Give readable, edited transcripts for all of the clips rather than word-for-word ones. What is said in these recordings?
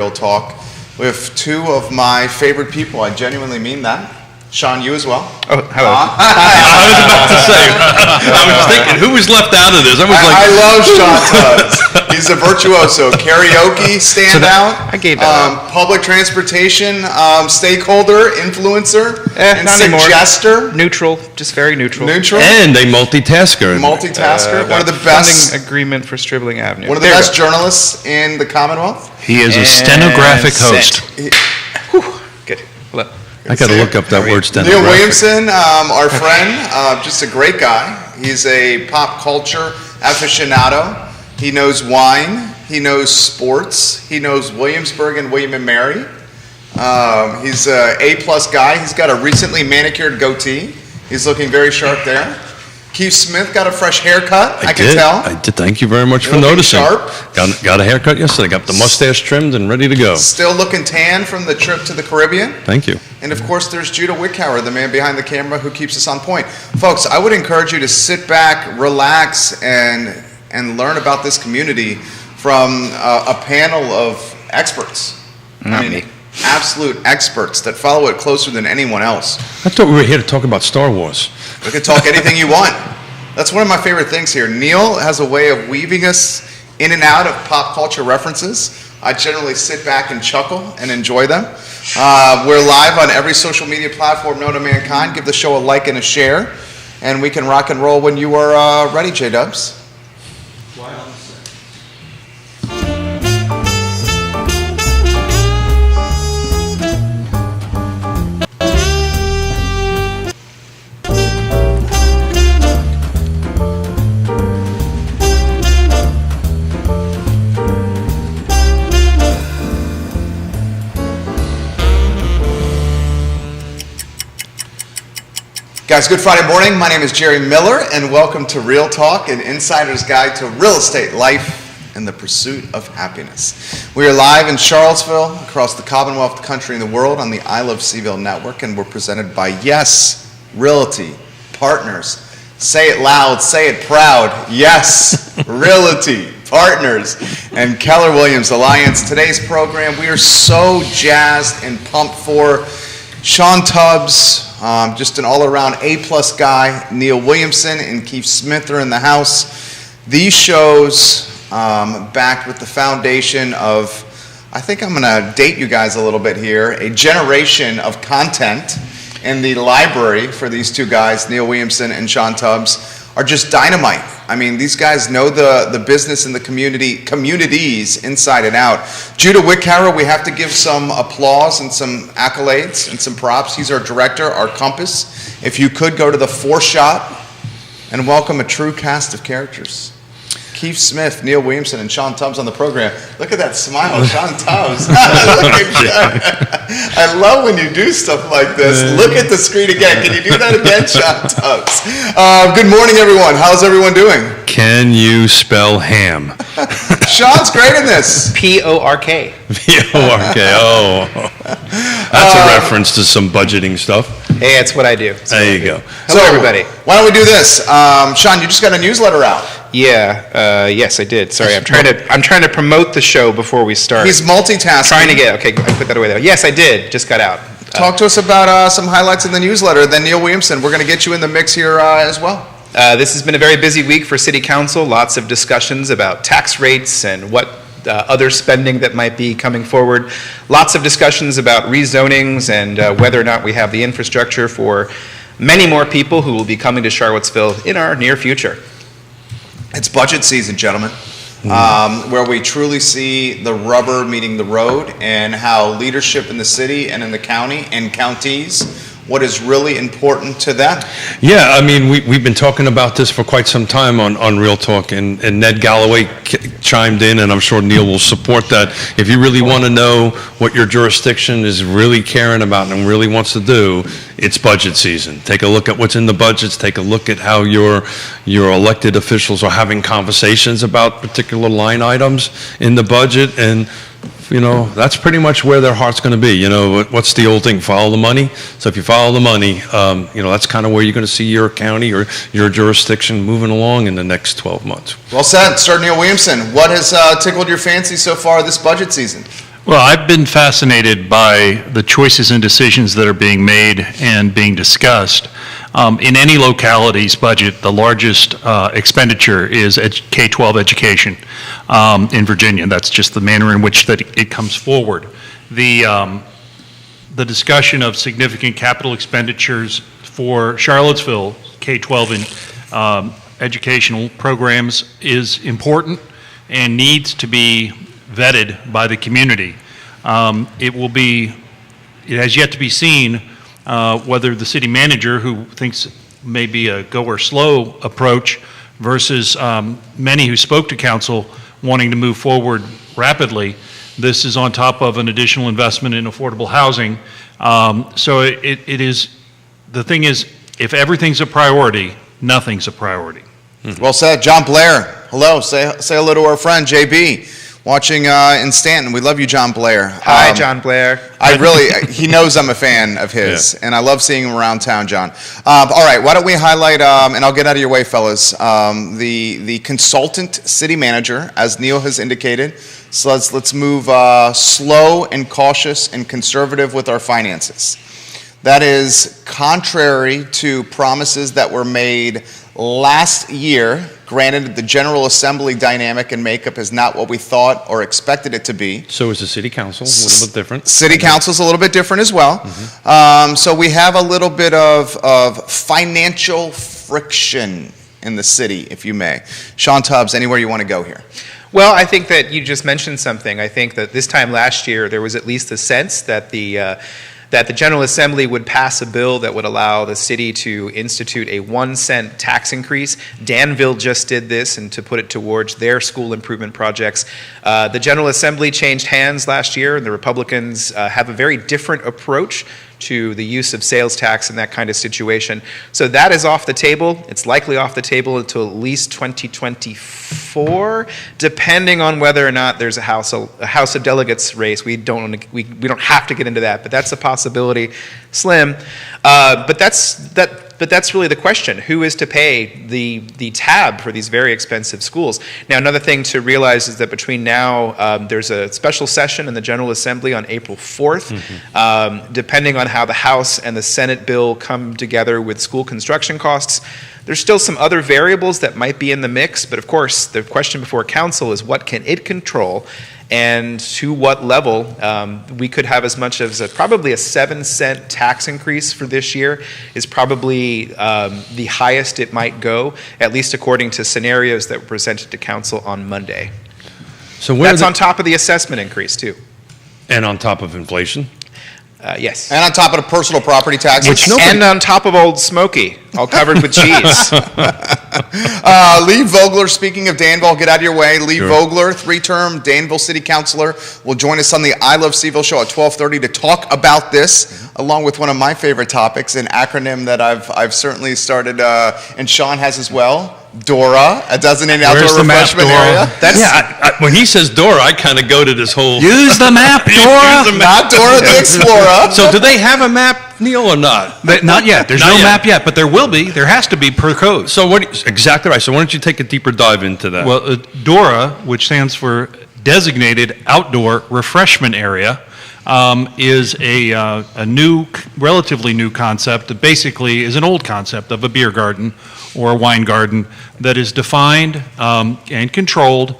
Real Talk with two of my favorite people. I genuinely mean that. Sean, you as well. Oh, hello. I was about to say, I was thinking, who was left out of this? I love Sean Tubbs. He's a virtuoso. Karaoke standout. I gave that up. Public transportation stakeholder, influencer, and not anymore. suggester. Neutral, just very neutral. And a multitasker. Multitasker. One of the best. Funding agreement for Stribling Avenue. One of the best journalists in the Commonwealth. He is a stenographic host. Good. Hello. I got to look up that word stenographic. Neil Williamson, our friend, just a great guy. He's a pop culture aficionado. He knows wine. He knows sports. He knows Williamsburg and William and Mary. He's a A-plus guy. He's got a recently manicured goatee. He's looking very sharp there. Keith Smith got a fresh haircut, I can tell. I did. Thank you very much for noticing. Got a haircut yesterday. Got the mustache trimmed and ready to go. Still looking tan from the trip to the Caribbean. Thank you. And of course, there's Judah Wickhauer, the man behind the camera who keeps us on point. Folks, I would encourage you to sit back, relax, and learn about this community from a panel of experts. Not me. Absolute experts that follow it closer than anyone else. I thought we were here to talk about Star Wars. We can talk anything you want. That's one of my favorite things here. Neil has a way of weaving us in and out of pop culture references. I generally sit back and chuckle and enjoy them. We're live on every social media platform known to mankind. Give the show a like and a share, and we can rock and roll when you are ready, J-Dubs. Guys, good Friday morning. My name is Jerry Miller, and welcome to Real Talk, an insider's guide to real estate, life, and the pursuit of happiness. We are live in Charlottesville, across the Commonwealth, the country, and the world on the I Love Seville network, and we're presented by Yes Realty Partners. Say it loud, say it proud. Yes Realty Partners and Keller Williams Alliance. Today's program, we are so jazzed and pumped for Sean Tubbs. Just an all-around A-plus guy. Neil Williamson and Keith Smith are in the house. These shows, backed with the foundation of, I think I'm going to date you guys a little bit here, a generation of content in the library for these two guys, Neil Williamson and Sean Tubbs, are just dynamite. I mean, these guys know the business and the communities inside and out. Judah Wickhauer, we have to give some applause and some accolades and some props. He's our director, our compass. If you could go to the foreshot and welcome a true cast of characters. Keith Smith, Neil Williamson, and Sean Tubbs on the program. Look at that smile, Sean Tubbs. I love when you do stuff like this. Look at the screen again. Can you do that again, Sean Tubbs? Good morning, everyone. How's everyone doing? Can you spell ham? Sean's great in this. P-O-R-K. P-O-R-K. Oh. That's a reference to some budgeting stuff. Hey, that's what I do. There you go. Hello, everybody. Why don't we do this? Sean, you just got a newsletter out. Yeah, yes, I did. Sorry, I'm trying to promote the show before we start. He's multitasking. Okay, I put that away there. Yes, I did. Just got out. Talk to us about some highlights in the newsletter. Then Neil Williamson, we're going to get you in the mix here as well. This has been a very busy week for City Council. Lots of discussions about tax rates and what other spending that might be coming forward. Lots of discussions about rezonings and whether or not we have the infrastructure for many more people who will be coming to Charlottesville in our near future. It's budget season, gentlemen, where we truly see the rubber meeting the road and how leadership in the city and in the county and counties, what is really important to them. Yeah, I mean, we've been talking about this for quite some time on Real Talk, and Ned Galloway chimed in, and I'm sure Neil will support that. If you really want to know what your jurisdiction is really caring about and really wants to do, it's budget season. Take a look at what's in the budgets. Take a look at how your elected officials are having conversations about particular line items in the budget, and you know, that's pretty much where their heart's going to be. You know, what's the old thing? Follow the money. So if you follow the money, you know, that's kind of where you're going to see your county or your jurisdiction moving along in the next 12 months. Well said. Sir Neil Williamson, what has tickled your fancy so far this budget season? Well, I've been fascinated by the choices and decisions that are being made and being discussed. In any locality's budget, the largest expenditure is K-12 education in Virginia. That's just the manner in which that it comes forward. The discussion of significant capital expenditures for Charlottesville K-12 and educational programs is important and needs to be vetted by the community. It has yet to be seen whether the city manager, who thinks maybe a go or slow approach, versus many who spoke to council wanting to move forward rapidly. This is on top of an additional investment in affordable housing. So it is, the thing is, if everything's a priority, nothing's a priority. Well said. John Blair, hello. Say hello to our friend, JB. Watching in Stanton. We love you, John Blair. Hi, John Blair. He knows I'm a fan of his, and I love seeing him around town, John. All right, why don't we highlight, and I'll get out of your way, fellas, the consultant city manager, as Neil has indicated. So let's move slow and cautious and conservative with our finances. That is contrary to promises that were made last year. Granted, the General Assembly dynamic and makeup is not what we thought or expected it to be. So is the city council, a little bit different? City council's a little bit different as well. So we have a little bit of financial friction in the city, if you may. Sean Tubbs, anywhere you want to go here? Well, I think that you just mentioned something. I think that this time last year, there was at least a sense that the General Assembly would pass a bill that would allow the city to institute a 1-cent tax increase. Danville just did this, and to put it towards their school improvement projects. The General Assembly changed hands last year, and the Republicans have a very different approach to the use of sales tax in that kind of situation. So that is off the table. It's likely off the table until at least 2024, depending on whether or not there's a House of Delegates race. We don't have to get into that, but that's a possibility. Slim. But that's really the question. Who is to pay the tab for these very expensive schools? Now, another thing to realize is that between now, there's a special session in the General Assembly on April 4th. Depending on how the House and the Senate bill come together with school construction costs, there's still some other variables that might be in the mix, but of course, the question before council is what can it control, and to what level. We could have as much as probably a 7-cent tax increase for this year is probably the highest it might go, at least according to scenarios that were presented to council on Monday. So that's on top of the assessment increase too. And on top of inflation? Yes. And on top of the personal property taxes. And on top of Old Smoky, all covered with cheese. Lee Vogler, speaking of Danville, get out of your way. Lee Vogler, 3-term Danville City Councilor, will join us on the I Love Seville show at 12:30 to talk about this, along with one of my favorite topics, an acronym that I've certainly started, and Sean has as well. DORA, a designated outdoor refreshment area. When he says DORA, I kind of go to this whole... Use the map, Dora! Not Dora the Explorer. So do they have a map, Neil, or not? Not yet. There's no map yet, but there will be. There has to be per code. So exactly right. So why don't you take a deeper dive into that? Well, DORA, which stands for Designated Outdoor Refreshment Area, is a new, relatively new concept that basically is an old concept of a beer garden or a wine garden that is defined and controlled,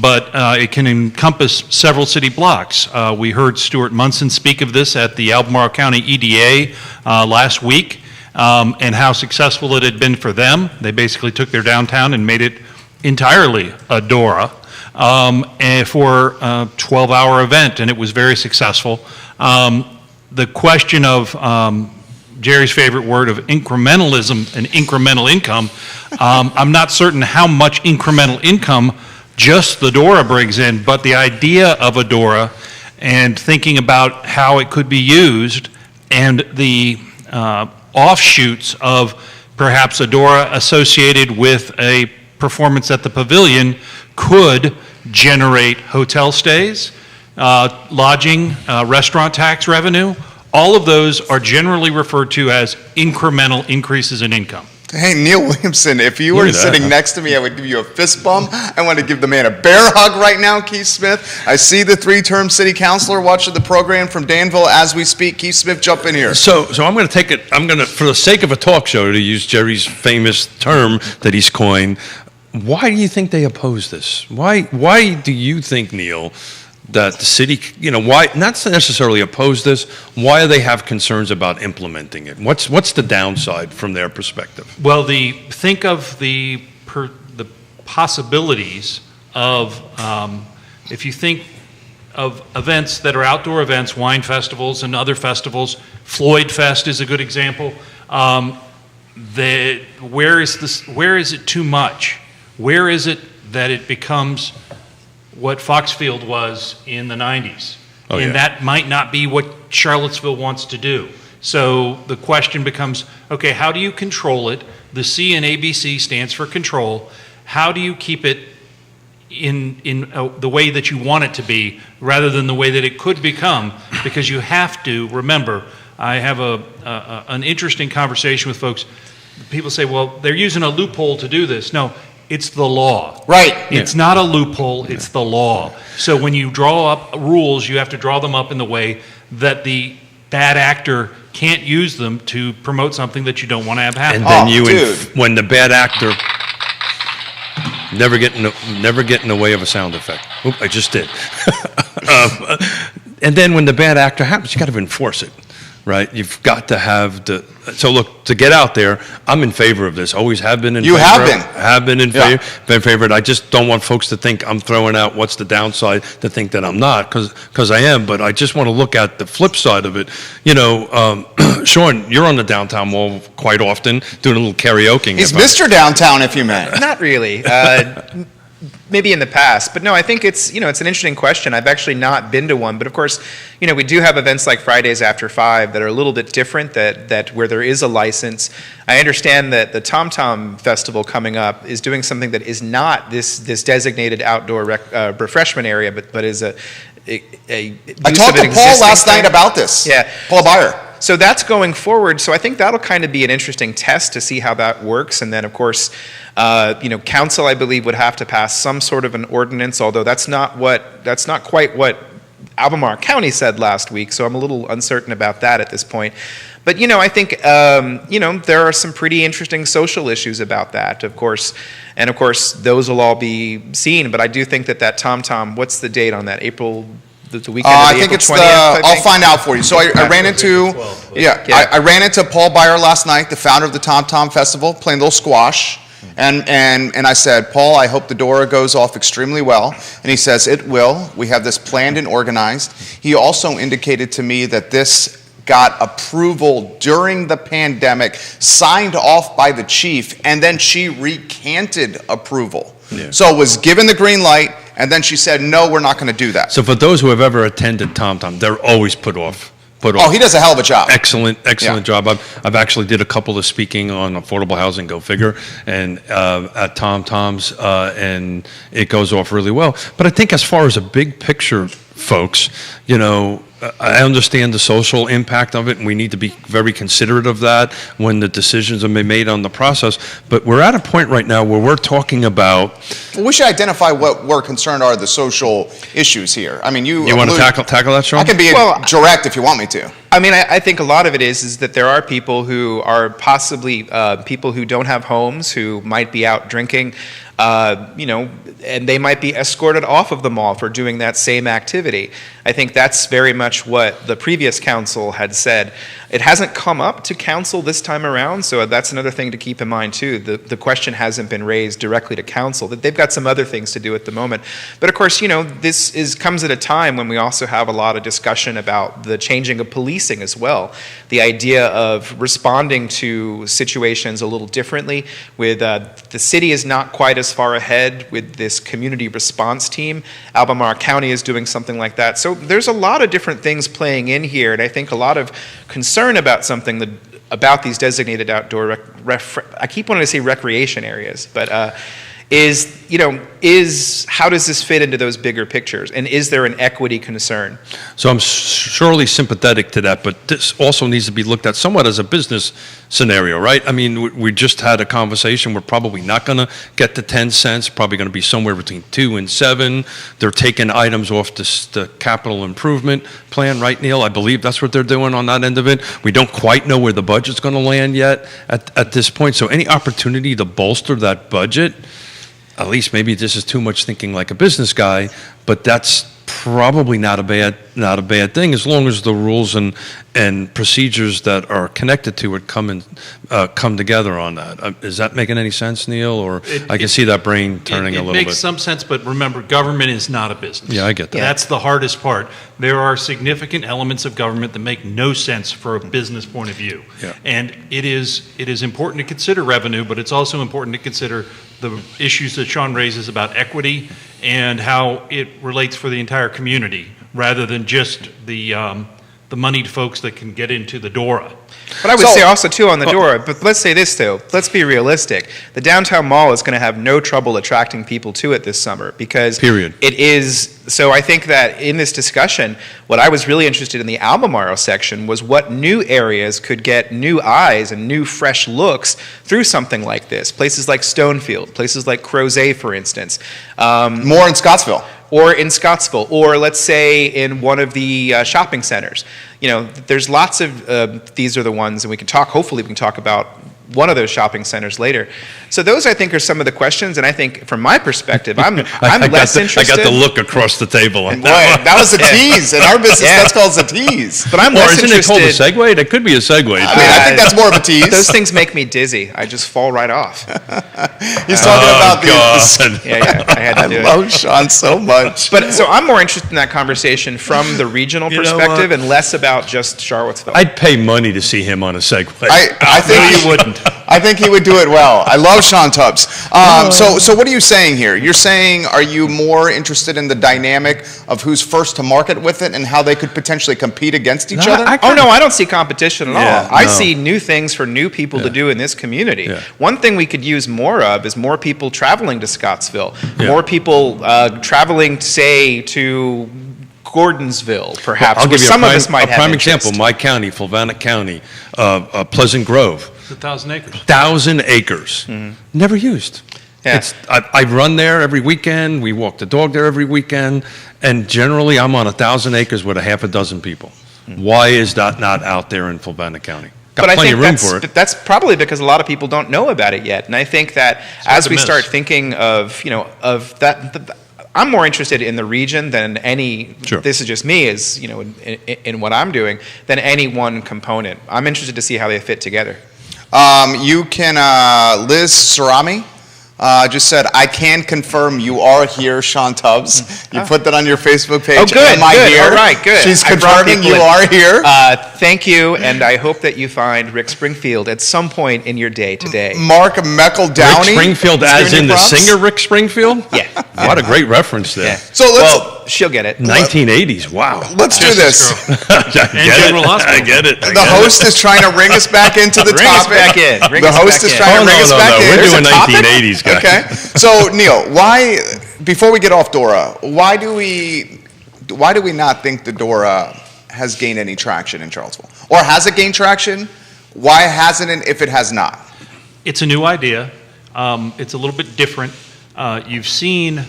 but it can encompass several city blocks. We heard Stuart Munson speak of this at the Albemarle County EDA last week, and how successful it had been for them. They basically took their downtown and made it entirely a DORA. And for a 12-hour event, and it was very successful. The question of Jerry's favorite word of incrementalism and incremental income, I'm not certain how much incremental income just the DORA brings in, but the idea of a DORA and thinking about how it could be used and the offshoots of perhaps a DORA associated with a performance at the pavilion could generate hotel stays, lodging, restaurant tax revenue. All of those are generally referred to as incremental increases in income. Hey, Neil Williamson, if you were Look at that. sitting next to me, I would give you a fist bump. I want to give the man a bear hug right now, Keith Smith. I see the three-term city councilor watching the program from Danville as we speak. Keith Smith, jump in here. So I'm going to take it, for the sake of a talk show, to use Jerry's famous term that he's coined, why do you think they oppose this? Why do you think, Neil, that the city, why, not necessarily oppose this, why do they have concerns about implementing it? What's the downside from their perspective? Well, think of the possibilities of, if you think of events that are outdoor events, wine festivals and other festivals, Floyd Fest is a good example. Where is it too much? Where is it that it becomes what Foxfield was in the 90s? Oh, and yeah. that might not be what Charlottesville wants to do. So the question becomes, okay, how do you control it? The C in ABC stands for control. How do you keep it in the way that you want it to be rather than the way that it could become? Because you have to remember, I have an interesting conversation with folks. People say, well, they're using a loophole to do this. No, it's the law. Right. It's not a loophole, it's the law. So when you draw up rules, you have to draw them up in the way that the bad actor can't use them to promote something that you don't want to have happen. And then dude. when the bad actor, never get in the way of a sound effect. Oop, I just did. And then when the bad actor happens, you got to enforce it, right? You've got to have so look, to get out there, I'm in favor of this. Always have been in favor. You have been. Have been in favor. Been in favor. I just don't want folks to think I'm throwing out what's the downside, to think that I'm not, because I am. But I just want to look at the flip side of it. Sean, you're on the downtown mall quite often, doing a little karaoke. He's Mr. Downtown, if you may. Not really. Maybe in the past, but no, I think it's an interesting question. I've actually not been to one, but of course, we do have events like Fridays After 5 that are a little bit different, that where there is a license. I understand that the Tom Tom Festival coming up is doing something that is not this designated outdoor refreshment area, but is a I talked to Paul last night about this. Yeah. Paul Byer. So that's going forward. So I think that'll kind of be an interesting test to see how that works. And then, of course, council, I believe, would have to pass some sort of an ordinance, although that's not quite what Albemarle County said last week. So I'm a little uncertain about that at this point. But, I think, there are some pretty interesting social issues about that, of course. And, of course, those will all be seen. But I do think that Tom Tom, what's the date on that? The weekend of I the think April it's 20th, I'll find out for you. So I ran into, I ran into Paul Byer last night, the founder of the Tom Tom Festival, playing a little squash. And I said, Paul, I hope the door goes off extremely well. And he says, it will. We have this planned and organized. He also indicated to me that this got approval during the pandemic, signed off by the chief, and then she recanted approval. Yeah. So it was given the green light, and then she said, no, we're not going to do that. So for those who have ever attended Tom Tom, they're always put off. Oh, he does a hell of a job. Excellent Yeah. job. I've actually did a couple of speaking on affordable housing, go figure, and at Tom Tom's, and it goes off really well. But I think as far as a big picture, folks, I understand the social impact of it, and we need to be very considerate of that when the decisions are made on the process. But we're at a point right now where we're talking about. Well, we should identify what we're concerned are the social issues here. I mean, you want to tackle that, Sean? I can be direct if you want me to. I mean, I think a lot of it is that there are people who are possibly people who don't have homes, who might be out drinking, and they might be escorted off of the mall for doing that same activity. I think that's very much what the previous council had said. It hasn't come up to council this time around, so that's another thing to keep in mind too. The question hasn't been raised directly to council, that they've got some other things to do at the moment. But of course, this comes at a time when we also have a lot of discussion about the changing of policing as well. The idea of responding to situations a little differently with the city is not quite as far ahead with this community response team. Albemarle County is doing something like that. So there's a lot of different things playing in here, and I think a lot of concern about about these designated outdoor I keep wanting to say recreation areas, but how does this fit into those bigger pictures? And is there an equity concern? So I'm surely sympathetic to that, but this also needs to be looked at somewhat as a business scenario, right? I mean, we just had a conversation. We're probably not going to get to 10 cents, probably going to be somewhere between 2 and 7. They're taking items off the capital improvement plan, right, Neil? I believe that's what they're doing on that end of it. We don't quite know where the budget's going to land yet at this point. So any opportunity to bolster that budget, at least maybe this is too much thinking like a business guy, but that's probably not a bad thing as long as the rules and procedures that are connected to it come together on that. Is that making any sense, Neil? Or I can see that brain turning a little bit. It makes some sense, but remember, government is not a business. Yeah, I get that. That's the hardest part. There are significant elements of government that make no sense for a business point of view. Yeah. And it is important to consider revenue, but it's also important to consider the issues that Sean raises about equity and how it relates for the entire community, rather than just the moneyed folks that can get into the DORA. But I would say also, too, on the DORA, but let's say this, though. Let's be realistic. The downtown mall is going to have no trouble attracting people to it this summer because Period. It is. So I think that in this discussion, what I was really interested in the Albemarle section was what new areas could get new eyes and new fresh looks through something like this. Places like Stonefield, places like Crozet, for instance. More in Scottsville. Or in Scottsville, or let's say in one of the shopping centers. There's lots of, these are the ones, and hopefully we can talk about one of those shopping centers later. So those, I think, are some of the questions, and I think, from my perspective, I'm less interested. I got the look across the table. And boy, that was a tease. In our business, that's called a tease. But I'm less isn't interested. it called a segue? That could be a segue. I think that's more of a tease. Those things make me dizzy. I just fall right off. He's talking about God. Yeah, I had to do I it. love Sean so much. But so I'm more interested in that conversation from the regional You know perspective what? and less about just Charlottesville. I'd pay money to see him on a segue. I think No, you wouldn't. I think he would do it well. I love Sean Tubbs. So what are you saying here? You're saying, are you more interested in the dynamic of who's first to market with it and how they could potentially compete against each other? Oh, no, I don't see competition at all. Yeah, I no. see new things for new people to do in this community. Yeah. One thing we could use more of is more people traveling to Scottsville, Yeah. more people traveling, say, to Gordonsville, perhaps, I'll where give you some a of us might have prime interest. example. My county, Fluvanna County, Pleasant Grove, It's 1,000 acres. 1,000 acres, never used. Yeah. I run there every weekend. We walk the dog there every weekend, and generally I'm on 1,000 acres with a half a dozen people. Why is that not out there in Fluvanna County? Got But I plenty think of room for it. that's probably because a lot of people don't know about it yet. And I think that hard as to we miss. start thinking of that, I'm more interested in the region than any, Sure. this is just me, in what I'm doing, than any one component. I'm interested to see how they fit together. You can, Liz Sarami just said, I can confirm you are here, Sean Tubbs. You put that on your Facebook page. Oh, good, Am I good. here? All right, good. She's I brought confirming people you in. are here. Thank you, and I hope that you find Rick Springfield at some point in your day today. Mark Meckel Downey. Rick Springfield, is as giving in you the props. singer Rick Springfield? Yeah. What a great reference there. Yeah. So let's Well, she'll get it. 1980s, wow. let's do this. I get General it. Hospital. I get it. I The get it. host is trying to ring us back into the Bring us topic. back in. Bring The us host back is in. trying Oh, to ring no, us no, back no. in. We're There's a doing topic? 1980s, guys. Okay. So Neil, why? Before we get off Dora, why do we not think the Dora has gained any traction in Charlottesville, or has it gained traction? Why hasn't it? If it has not, It's a new idea. It's a little bit different. You've seen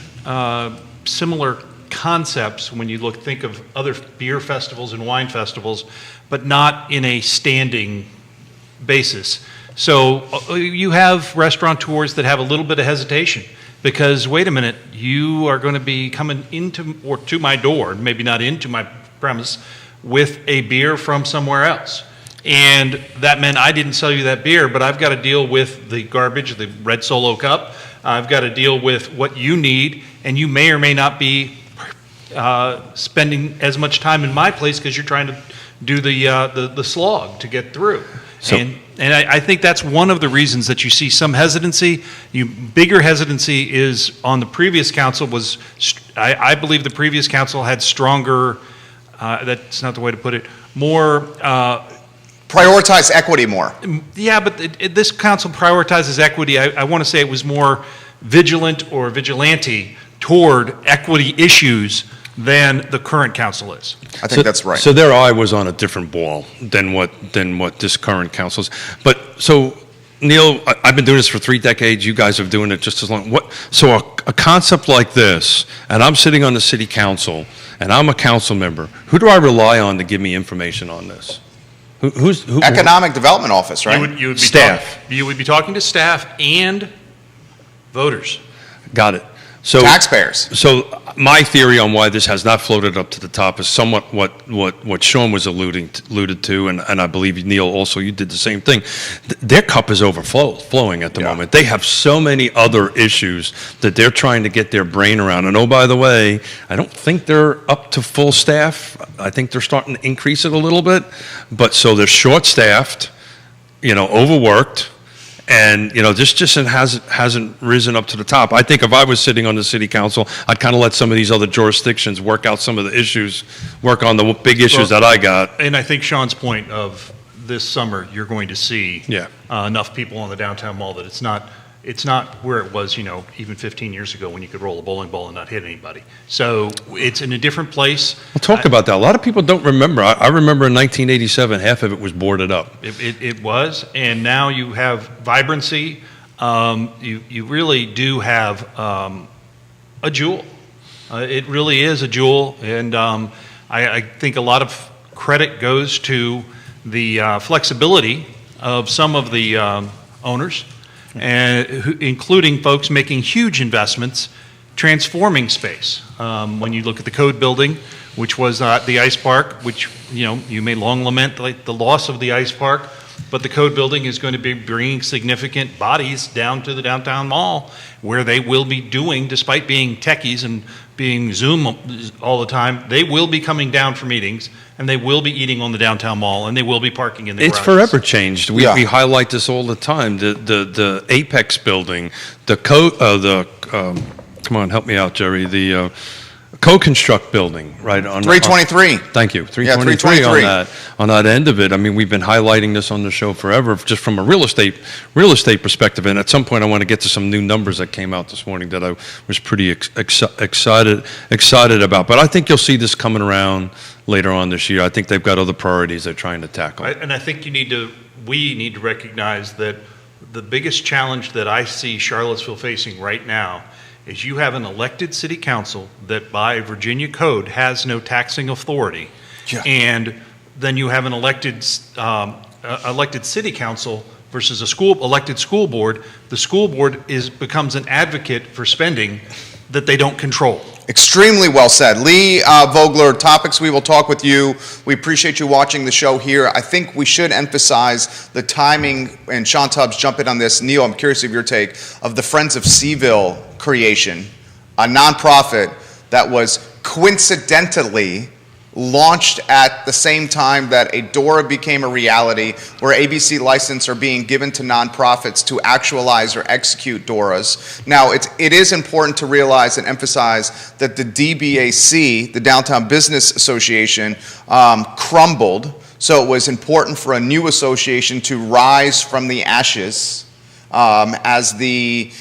similar concepts when you think of other beer festivals and wine festivals, but not in a standing basis. So you have restaurateurs that have a little bit of hesitation because, wait a minute, you are going to be coming into or to my door, maybe not into my premise, with a beer from somewhere else. And that meant I didn't sell you that beer, but I've got to deal with the garbage, the red Solo cup. I've got to deal with what you need, and you may or may not be spending as much time in my place because you're trying to do the slog to get through. So- And I think that's one of the reasons that you see some hesitancy. Bigger hesitancy is on the previous council was, I believe the previous council had stronger, that's not the way to put it, more, prioritize equity more. yeah, but this council prioritizes equity. I want to say it was more vigilant or vigilante toward equity issues than the current council is. I think that's right. So their eye was on a different ball than what this current council is. But so, Neil, I've been doing this for 3 decades. You guys have been doing it just as long. So a concept like this, and I'm sitting on the city council, and I'm a council member. Who do I rely on to give me information on this? Who? Economic Development Office, right? You would be Staff. You would be talking to staff and voters. Got it. So Taxpayers. So my theory on why this has not floated up to the top is somewhat what Sean was alluded to, and I believe Neil also, you did the same thing. Their cup is flowing at the moment. They have so many other issues that they're trying to get their brain around. And oh, by the way, I don't think they're up to full staff. I think they're starting to increase it a little bit. But so they're short-staffed, overworked. And, this just hasn't risen up to the top. I think if I was sitting on the city council, I'd kind of let some of these other jurisdictions work out some of the issues, work on the big issues that I got. And I think Sean's point of this summer, you're going to see Yeah. enough people on the downtown mall that it's not where it was, even 15 years ago when you could roll a bowling ball and not hit anybody. So it's in a different place. We'll talk about that. A lot of people don't remember. I remember in 1987, half of it was boarded up. It was, and now you have vibrancy. You really do have a jewel. It really is a jewel, and I think a lot of credit goes to the flexibility of some of the owners, and including folks making huge investments transforming space. When you look at the Code building, which was the ice park, which you may long lament the loss of the ice park, but the Code building is going to be bringing significant bodies down to the downtown mall, where they will be doing, despite being techies and being Zoom all the time, they will be coming down for meetings, and they will be eating on the downtown mall, and they will be parking in the It's garages. forever changed. We highlight this all the time. The Apex building, come on, help me out, Jerry. The Co-Construct building, right on 323. Thank you. 323 on that end of it. I mean, we've been highlighting this on the show forever, just from a real estate perspective. And at some point, I want to get to some new numbers that came out this morning that I was pretty excited about. But I think you'll see this coming around later on this year. I think they've got other priorities they're trying to tackle. And I think we need to recognize that the biggest challenge that I see Charlottesville facing right now is you have an elected city council that by Virginia code has no taxing authority. Yeah. And then you have an elected city council versus elected school board. The school board becomes an advocate for spending that they don't control. Extremely well said. Lee Vogler, topics we will talk with you. We appreciate you watching the show here. I think we should emphasize the timing, and Sean Tubbs, jump in on this. Neil, I'm curious of your take, of the Friends of Seaville creation, a nonprofit that was coincidentally launched at the same time that a DORA became a reality, where ABC license are being given to nonprofits to actualize or execute DORAs. Now, it is important to realize and emphasize that the DBAC, the Downtown Business Association, crumbled. So it was important for a new association to rise from the ashes as the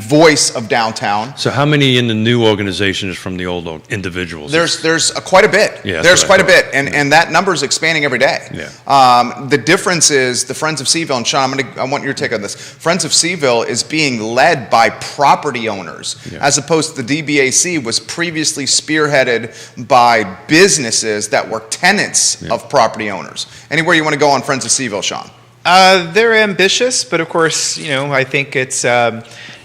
voice of downtown. So how many in the new organization is from the old individuals? There's quite a bit. Yeah, there's quite a bit, and that number is expanding every day. Yeah. The difference is the Friends of Seaville, and Sean, I want your take on this. Friends of Seaville is being led by property owners, as opposed to the DBAC was previously spearheaded by businesses that were tenants of property owners. Anywhere you want to go on Friends of Seaville, Sean? They're ambitious, but of course, I think it's going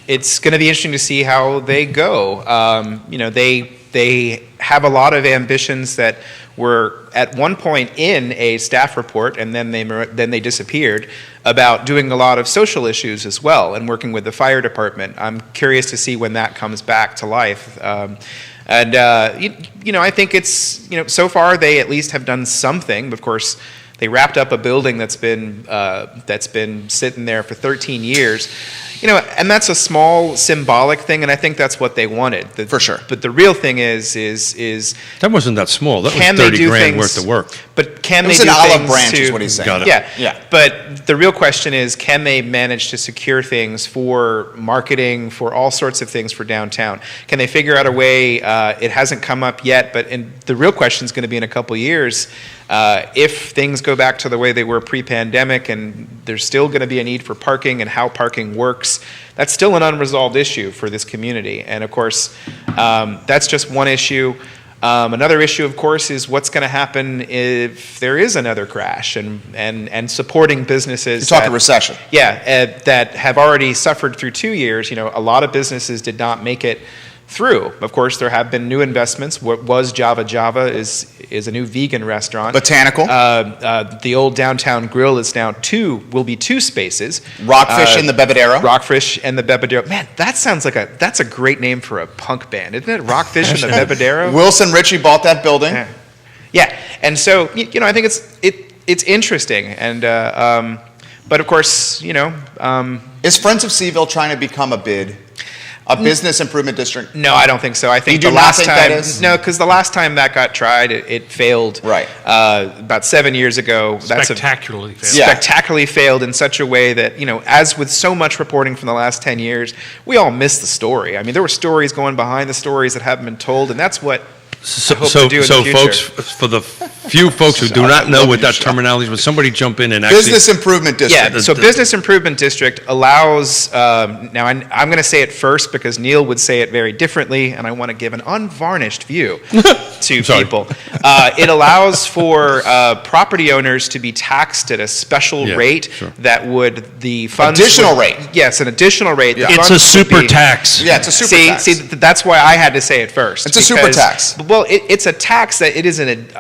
to be interesting to see how they go. They have a lot of ambitions that were at one point in a staff report, and then they disappeared, about doing a lot of social issues as well and working with the fire department. I'm curious to see when that comes back to life. I think it's so far they at least have done something. Of course, they wrapped up a building that's been sitting there for 13 years. And that's a small symbolic thing, and I think that's what they wanted. For sure. But the real thing is That wasn't that small. That was can they 30 do grand things, worth of work. But can It they was do an olive things branch to, is what he's saying. Got it. Yeah, Yeah. But the real question is, can they manage to secure things for marketing, for all sorts of things for downtown? Can they figure out a way? It hasn't come up yet, but the real question is going to be in a couple years. If things go back to the way they were pre-pandemic and there's still going to be a need for parking and how parking works, that's still an unresolved issue for this community. And of course, that's just one issue. Another issue, of course, is what's going to happen if there is another crash and supporting businesses. You're talking recession. Yeah, that have already suffered through 2 years. A lot of businesses did not make it through. Of course, there have been new investments. What was Java is a new vegan restaurant. Botanical. The old downtown grill is now will be 2 spaces. Rockfish and the Bebedero. Rockfish and the Bebedero. Man, that sounds like that's a great name for a punk band, isn't it? Rockfish and the Bebedero. Wilson Ritchie bought that building. Yeah, and so I think it's interesting, and but of course Is Friends of Seaville trying to become a business improvement district? No, I don't think so. I think You do the not last think time, that is? no, because the last time that got tried, it failed. Right. About 7 years ago. Spectacularly failed. Yeah. Spectacularly failed in such a way that, as with so much reporting from the last 10 years, we all missed the story. I mean, there were stories going behind the stories that haven't been told, and that's what I hope to do in the future. Folks, for the few folks who do not know what that terminology is, would somebody jump in and actually... Business improvement district. Yeah, so Business Improvement District allows, now I'm going to say it first because Neil would say it very differently, and I want to give an unvarnished view to people. It allows for property owners to be taxed at a special rate that would, the funds... Additional rate. Yes, an additional rate. Yeah. The It's a funds would super be- tax. Yeah, it's a super tax. See, that's why I had to say it first. It's a super tax. Well, it's a tax that it isn't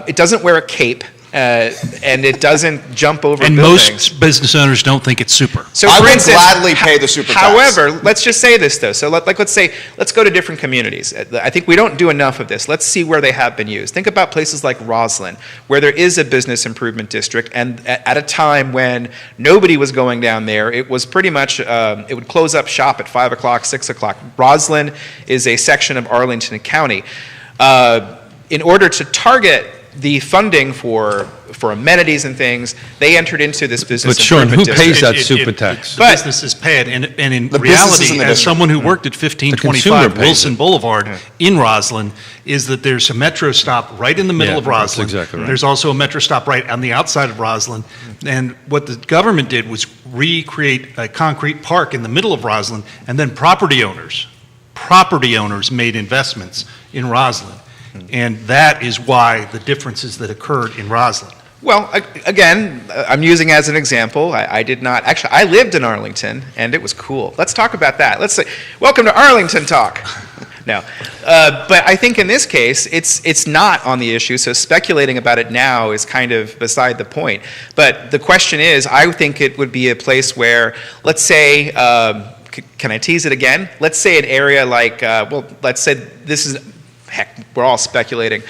it doesn't wear a cape, and it doesn't jump over And buildings. most business owners don't think it's super. So I for would instance, gladly pay the super tax. However, let's just say this though. So let's go to different communities. I think we don't do enough of this. Let's see where they have been used. Think about places like Roslyn, where there is a business improvement district, and at a time when nobody was going down there, it was pretty much it would close up shop at 5 o'clock, 6 o'clock. Roslyn is a section of Arlington County. In order to target the funding for amenities and things, they entered into this business But Sean, improvement who district. pays that super tax? The But- businesses pay it, and in The businesses reality, in the as district. someone who worked at consumer 1525 pays Wilson it. Boulevard in Roslyn, is that there's a metro stop right in the middle Yeah, of that's Roslyn. exactly right. There's also a metro stop right on the outside of Roslyn. And what the government did was recreate a concrete park in the middle of Roslyn, and then property owners made investments in Roslyn. And that is why the differences that occurred in Roslyn. Well, again, I'm using as an example. I did not actually. I lived in Arlington, and it was cool. Let's talk about that. Let's say, welcome to Arlington Talk. No, but I think in this case, it's not on the issue. So speculating about it now is kind of beside the point. But the question is, I think it would be a place where, let's say, can I tease it again? Let's say an area like, let's say this is. Heck, we're all speculating.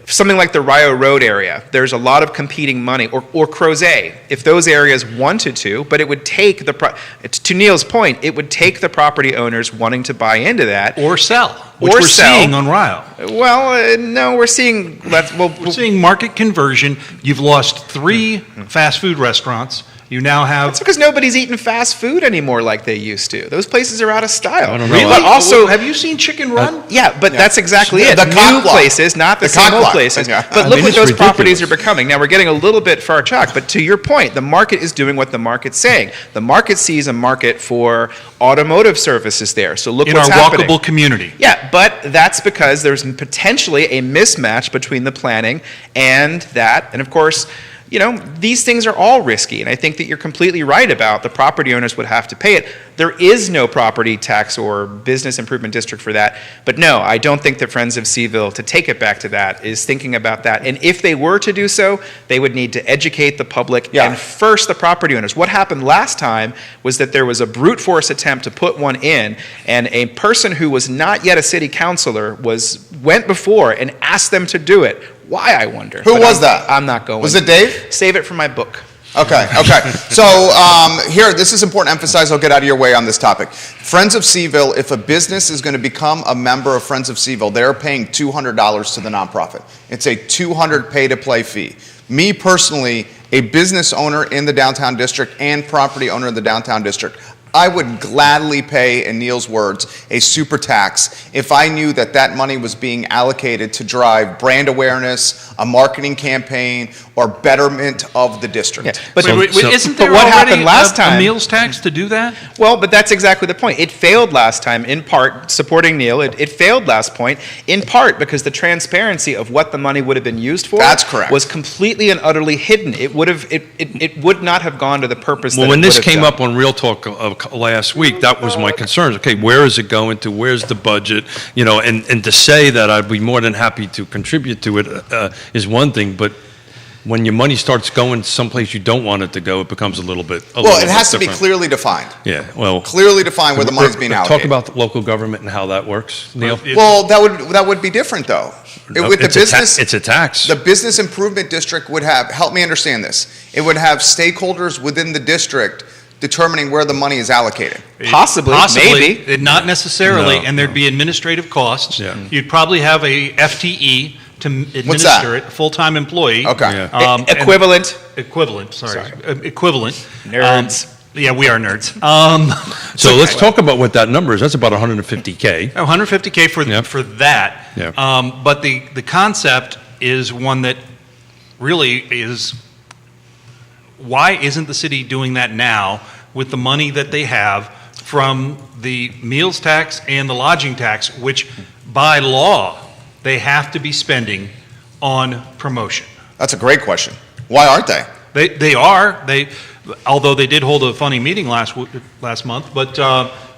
Something like the Rio Road area, there's a lot of competing money, or Crozet, if those areas wanted to, but it would take to Neil's point, it would take the property owners wanting to buy into that. Or sell, which Or we're sell. seeing on Rio. Well, no, we're seeing, We're seeing market conversion. You've lost 3 fast food restaurants. You now have... That's because nobody's eating fast food anymore like they used to. Those places are out of style. I don't know. Really? But also, have you seen Chicken Run? yeah, but that's exactly it. The New cock block. places, not the The same cock old block. places. Yeah. But I look mean, what it's those properties are ridiculous. becoming. Now we're getting a little bit far chalk, but to your point, the market is doing what the market's saying. The market sees a market for automotive services there. So look In what's our happening. walkable community. Yeah, but that's because there's potentially a mismatch between the planning and that. And of course, these things are all risky. And I think that you're completely right about the property owners would have to pay it. There is no property tax or business improvement district for that. But no, I don't think that Friends of Seaville, to take it back to that, is thinking about that. And if they were to do so, they would need to educate the public and first the property owners. What happened last time was that there was a brute force attempt to put one in, and a person who was not yet a city councilor went before and asked them to do it. Why, I wonder. Who But was that? I'm not going. Was it Dave? Save it for my book. Okay. So here, this is important to emphasize. I'll get out of your way on this topic. Friends of Seville, if a business is going to become a member of Friends of Seville, they're paying $200 to the nonprofit. It's a $200 pay-to-play fee. Me personally, a business owner in the downtown district and property owner in the downtown district, I would gladly pay, in Neil's words, a super tax if I knew that that money was being allocated to drive brand awareness, a marketing campaign, or betterment of the district. Yeah, but isn't there but what already happened last time? a meals tax to do that? Well, but that's exactly the point. It failed last time, in part, supporting Neil. It failed last point, in part because the transparency of what the money would have been used for That's correct. was completely and utterly hidden. It would not have gone to the purpose Well, that when it this would have came done. up on Real Talk last week, that was my concern. Okay, where is it going to? Where's the budget? You know, and to say that I'd be more than happy to contribute to it is one thing, but when your money starts going someplace you don't want it to go, it becomes a little bit. Well, it has to be clearly defined. Yeah, well, Clearly defined where the money's being allocated. talk about the local government and how that works, Neil. Well, that would be different, though. With the It's a business, it's a tax. the business improvement district would have, help me understand this, it would have stakeholders within the district determining where the money is allocated. Possibly, maybe. Not necessarily, No, and there'd be administrative costs. Yeah. You'd probably have a FTE to What's administer that? it, full-time employee. Okay. Yeah. And- Equivalent. Equivalent, sorry. Equivalent. Nerds. Yeah, we are nerds. So let's talk about what that number is. That's about 150K. 150K Yep. for that. Yeah. But the concept is one that really is, why isn't the city doing that now with the money that they have from the meals tax and the lodging tax, which by law, they have to be spending on promotion? That's a great question. Why aren't they? They are. Although they did hold a funny meeting last month, but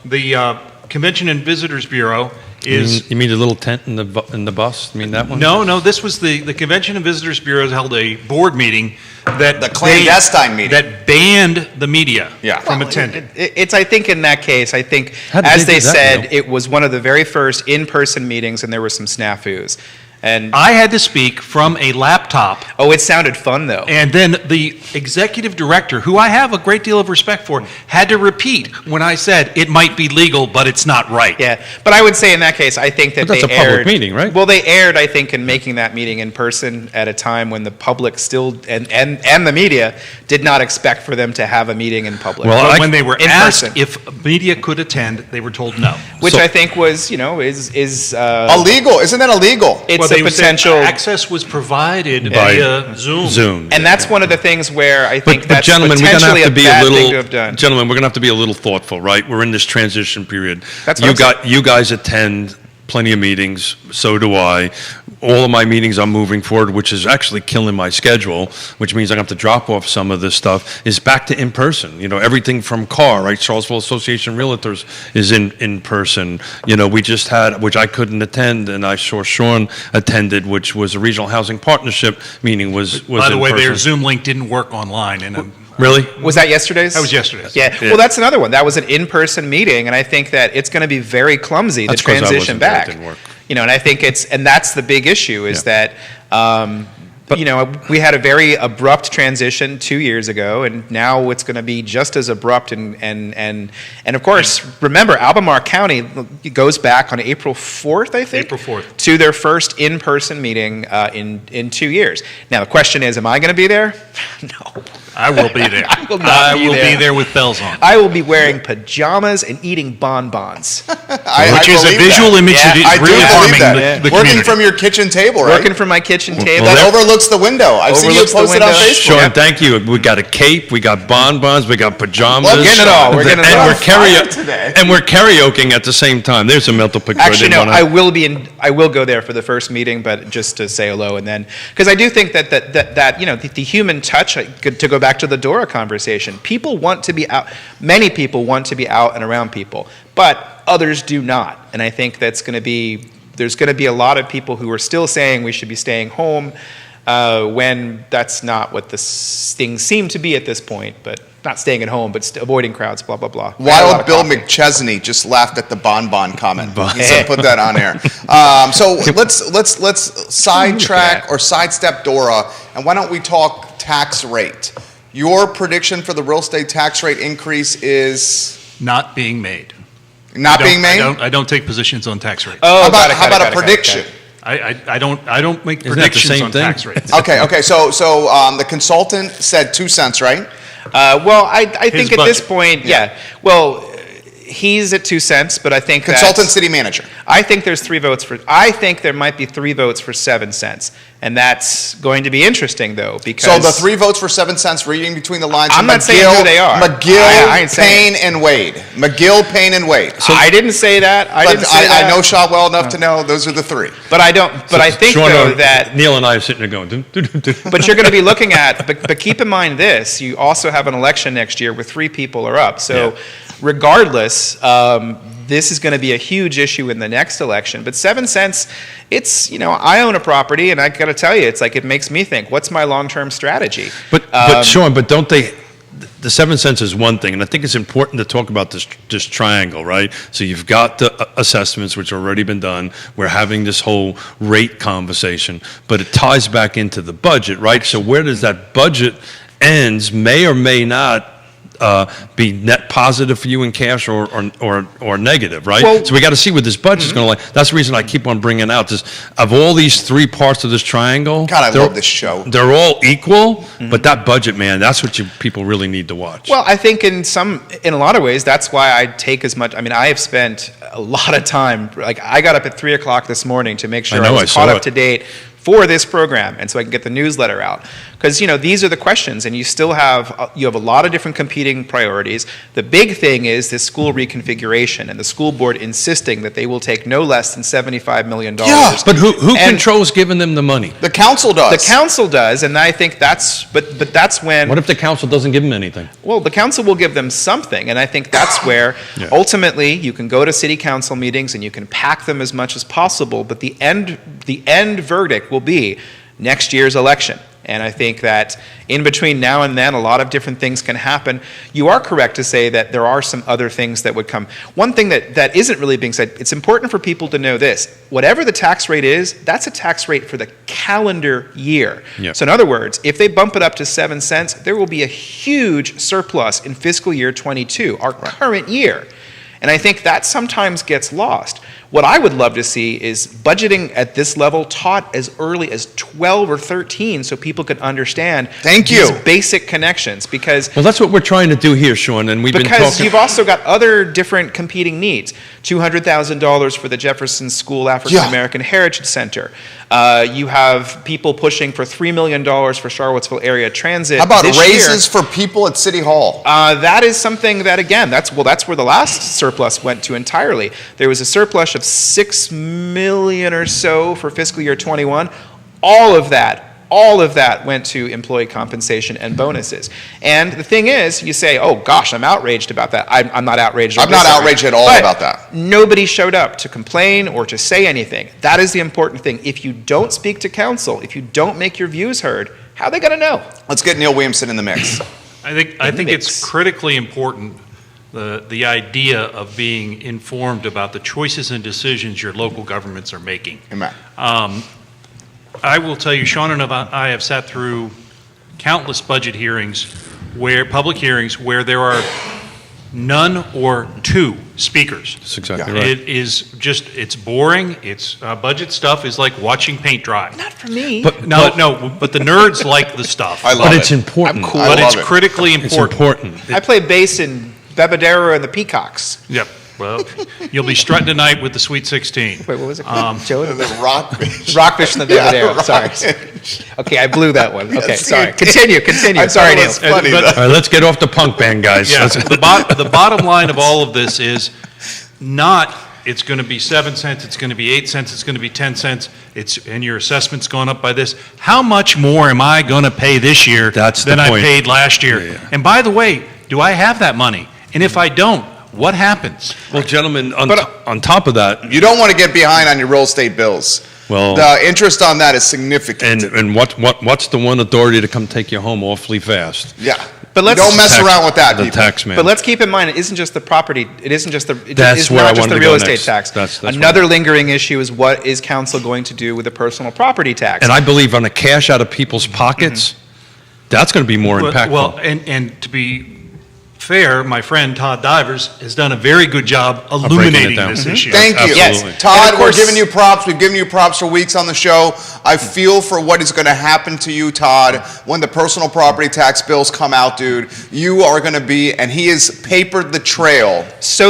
the Convention and Visitors Bureau is. You mean the little tent in the bus? You mean that one? No, this was the Convention and Visitors Bureau held a board meeting that. The clandestine meeting. That banned the media Yeah. from attending. It's, I think in that case, I think, How did as they they do that, said, Neil? it was one of the very first in-person meetings and there were some snafus. And, I had to speak from a laptop, oh, it sounded fun though. and then the executive director, who I have a great deal of respect for, had to repeat when I said it might be legal, but it's not right. Yeah, but I would say in that case, I think that But that's they a public erred. meeting, right? Well, they erred, I think, in making that meeting in person at a time when the public still, and the media, did not expect for them to have a meeting in public. Well, But when they were in asked person. if media could attend, they were told no. Which So- I think was, is Illegal, isn't that illegal? it's Well, a they said potential, access was provided By via Zoom. Zoom. and that's one of the things where I think But that's gentlemen, we're going to potentially have to be a bad thing to little, have done. gentlemen, we're going to have to be a little thoughtful, right? We're in this transition period. That's what I'm You guys attend plenty of meetings, so do I. All of my meetings I'm moving forward, which is actually killing my schedule, which means I have to drop off some of this stuff, is back to in-person. You know, everything from CAR, right? Charlottesville Association of Realtors is in person. You know, we just had, which I couldn't attend, and I saw Sean attended, which was a regional housing partnership meeting was By the in way, their person. Zoom link didn't work online, and Really? Was that yesterday's? that was yesterday's. Yeah. Yeah. Well, that's another one. That was an in-person meeting, and I think that it's going to be very clumsy to That's 'cause I transition wasn't there. It back. didn't work. And I think and that's the big issue is Yeah. that, we had a very abrupt transition 2 years ago, and now it's going to be just as abrupt. And of course, remember, Albemarle County goes back on April 4th, I think, April 4th. to their first in-person meeting in 2 years. Now the question is, am I going to be there? No. I will be there. I will not be there. be there with bells on. I will be wearing pajamas and eating bonbons. Which is a believe visual that. image that is I do really believe harming that. the Working community. from your kitchen table, right? Working from my kitchen table. that there- overlooks the window. I've seen you Overlooks the post it on window. Facebook. Sean, thank you. We got a cape, we got bonbons, we got pajamas. We're getting it all. We're getting it and all. we're Today. and we're karaokeing at the same time. There's a mental picture. Actually, no. didn't I wanna- will go there for the first meeting, but just to say hello, and then because I do think that the human touch. To go back to the Dora conversation, people want to be out. Many people want to be out and around people, but others do not. And I think there's going to be a lot of people who are still saying we should be staying home when that's not what the things seem to be at this point. But not staying at home, but avoiding crowds. Blah blah blah. I had a lot Wild of Bill coffee. McChesney just laughed at the bonbon comment. He said, "Put that on air." So let's sidetrack or sidestep Dora, and why don't we talk tax rate? Your prediction for the real estate tax rate increase is Not being made. not being made? I don't take positions on tax rates. Oh, How about a prediction? I don't make Isn't that the predictions same on thing? tax rates. Okay, so the consultant said 2 cents, right? Well, I think at this budget. point, yeah. Well, he's at 2 cents, but I think Consultant city manager. I think there's 3 votes for. I think there might be 3 votes for 7 cents, and that's going to be interesting though because. So the 3 votes for 7 cents, reading between the lines. I'm of not saying who they are. McGill, I ain't saying Payne, and Wade. McGill, Payne, and Wade. I didn't say that. I know Shaw well enough to know those are the 3. But I don't. But I think Sean, though that. Neil and I are sitting there going, dun, dun, dun, dun. But you're going to be looking at. But keep in mind this: you also have an election next year where 3 people are up. So, Yeah. regardless. This is going to be a huge issue in the next election. But 7 cents, it's, I own a property, and I got to tell you, it's like it makes me think, what's my long-term strategy? But Sean, but don't they? The 7 cents is one thing, and I think it's important to talk about this triangle, right? So you've got the assessments, which have already been done. We're having this whole rate conversation, but it ties back into the budget, right? So where does that budget ends may or may not be net positive for you in cash or negative, right? Well, so we got to see what this budget's going to like. That's the reason I keep on bringing out this. Of all these 3 parts of this triangle, God, I love this show. They're all equal, but that budget, man, that's what people really need to watch. Well, I think in a lot of ways, that's why I take as much. I mean, I have spent a lot of time. Like, I got up at 3 o'clock this morning to make sure I was caught up to date for this program, and so I can get the newsletter out. Because these are the questions, and you have a lot of different competing priorities. The big thing is this school reconfiguration, and the school board insisting that they will take no less than $75 million. Yeah, but who controls giving them the money? The council does. The council does, and I think that's. But that's when. What if the council doesn't give them anything? Well, the council will give them something, and I think that's where ultimately you can go to city council meetings and you can pack them as much as possible, but the end verdict will be next year's election. And I think that in between now and then, a lot of different things can happen. You are correct to say that there are some other things that would come. One thing that isn't really being said, it's important for people to know this. Whatever the tax rate is, that's a tax rate for the calendar year. Yep. So in other words, if they bump it up to 7 cents, there will be a huge surplus in fiscal year 22, our current year. And I think that sometimes gets lost. What I would love to see is budgeting at this level taught as early as 12 or 13 so people can understand these basic connections. Because Well, that's what we're trying to do here, Sean, and we've been talking. because you've also got other different competing needs. $200,000 for the Jefferson School African American Heritage Center. You have people pushing for $3 million for Charlottesville area transit. How about this raises year. for people at City Hall? That is something that, again, that's where the last surplus went to entirely. There was a surplus of $6 million or so for fiscal year 21. All of that went to employee compensation and bonuses. And the thing is, you say, oh gosh, I'm outraged about that. I'm not outraged. I'm not outraged at all about that. Nobody showed up to complain or to say anything. That is the important thing. If you don't speak to council, if you don't make your views heard, how are they going to know? Let's get Neil Williamson in the mix. I think it's critically important, the idea of being informed about the choices and decisions your local governments are making. Amen. I will tell you, Sean and I have sat through countless budget hearings, public hearings, where there are none or 2 speakers. That's exactly right. It is just, it's boring. It's budget stuff is like watching paint dry. Not for me. But the nerds like the stuff. I love But it. it's important. I'm cool. I But love it's it. critically It's important. important. I play bass in Bebedero and the Peacocks. Yep. Well, you'll be strutting tonight with the Sweet 16. Wait, what was it called? Joe? The rockfish. Rockfish and the Bebedero. Sorry. Rockfish. Okay, I blew that one. Okay, Yes, sorry. you- Continue. I Sorry, thought it Neil. was funny, But- though. All right, let's get off the punk band, guys. Yeah, Let's- the bottom line of all of this is not it's going to be 7 cents, it's going to be 8 cents, it's going to be 10 cents, and your assessment's gone up by this. How much more am I going to pay this year That's the than I point. paid last year? Yeah. And by the way, do I have that money? And if I don't, what happens? Well, gentlemen, on top of that, You don't want to get behind on your real estate bills. Well- the interest on that is significant. and what's the one authority to come take you home awfully fast? Yeah. But let's- don't mess around with that, The people. tax man. But let's keep in mind, it isn't just the property, it isn't just the, That's it's where I not just wanted the to real go estate next. tax. That's Another lingering issue is what is council going to do with the personal property tax? And I believe on the cash out of people's pockets, That's going to be more impactful. Well, and to be fair, my friend Todd Divers has done a very good job illuminating down. this issue. Thank you. Absolutely. Yes. Todd, And of course- we're giving you props. We've given you props for weeks on the show. I feel for what is going to happen to you, Todd, when the personal property tax bills come out, dude. You are going to be, and he has papered the trail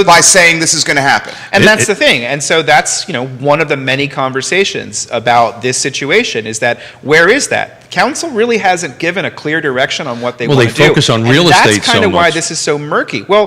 by saying this is going to happen. And that's the thing. And so that's, one of the many conversations about this situation is that where is that? Council really hasn't given a clear direction on what they want to do. Well, they focus on real estate so much. That's kind of why this is so murky. Well,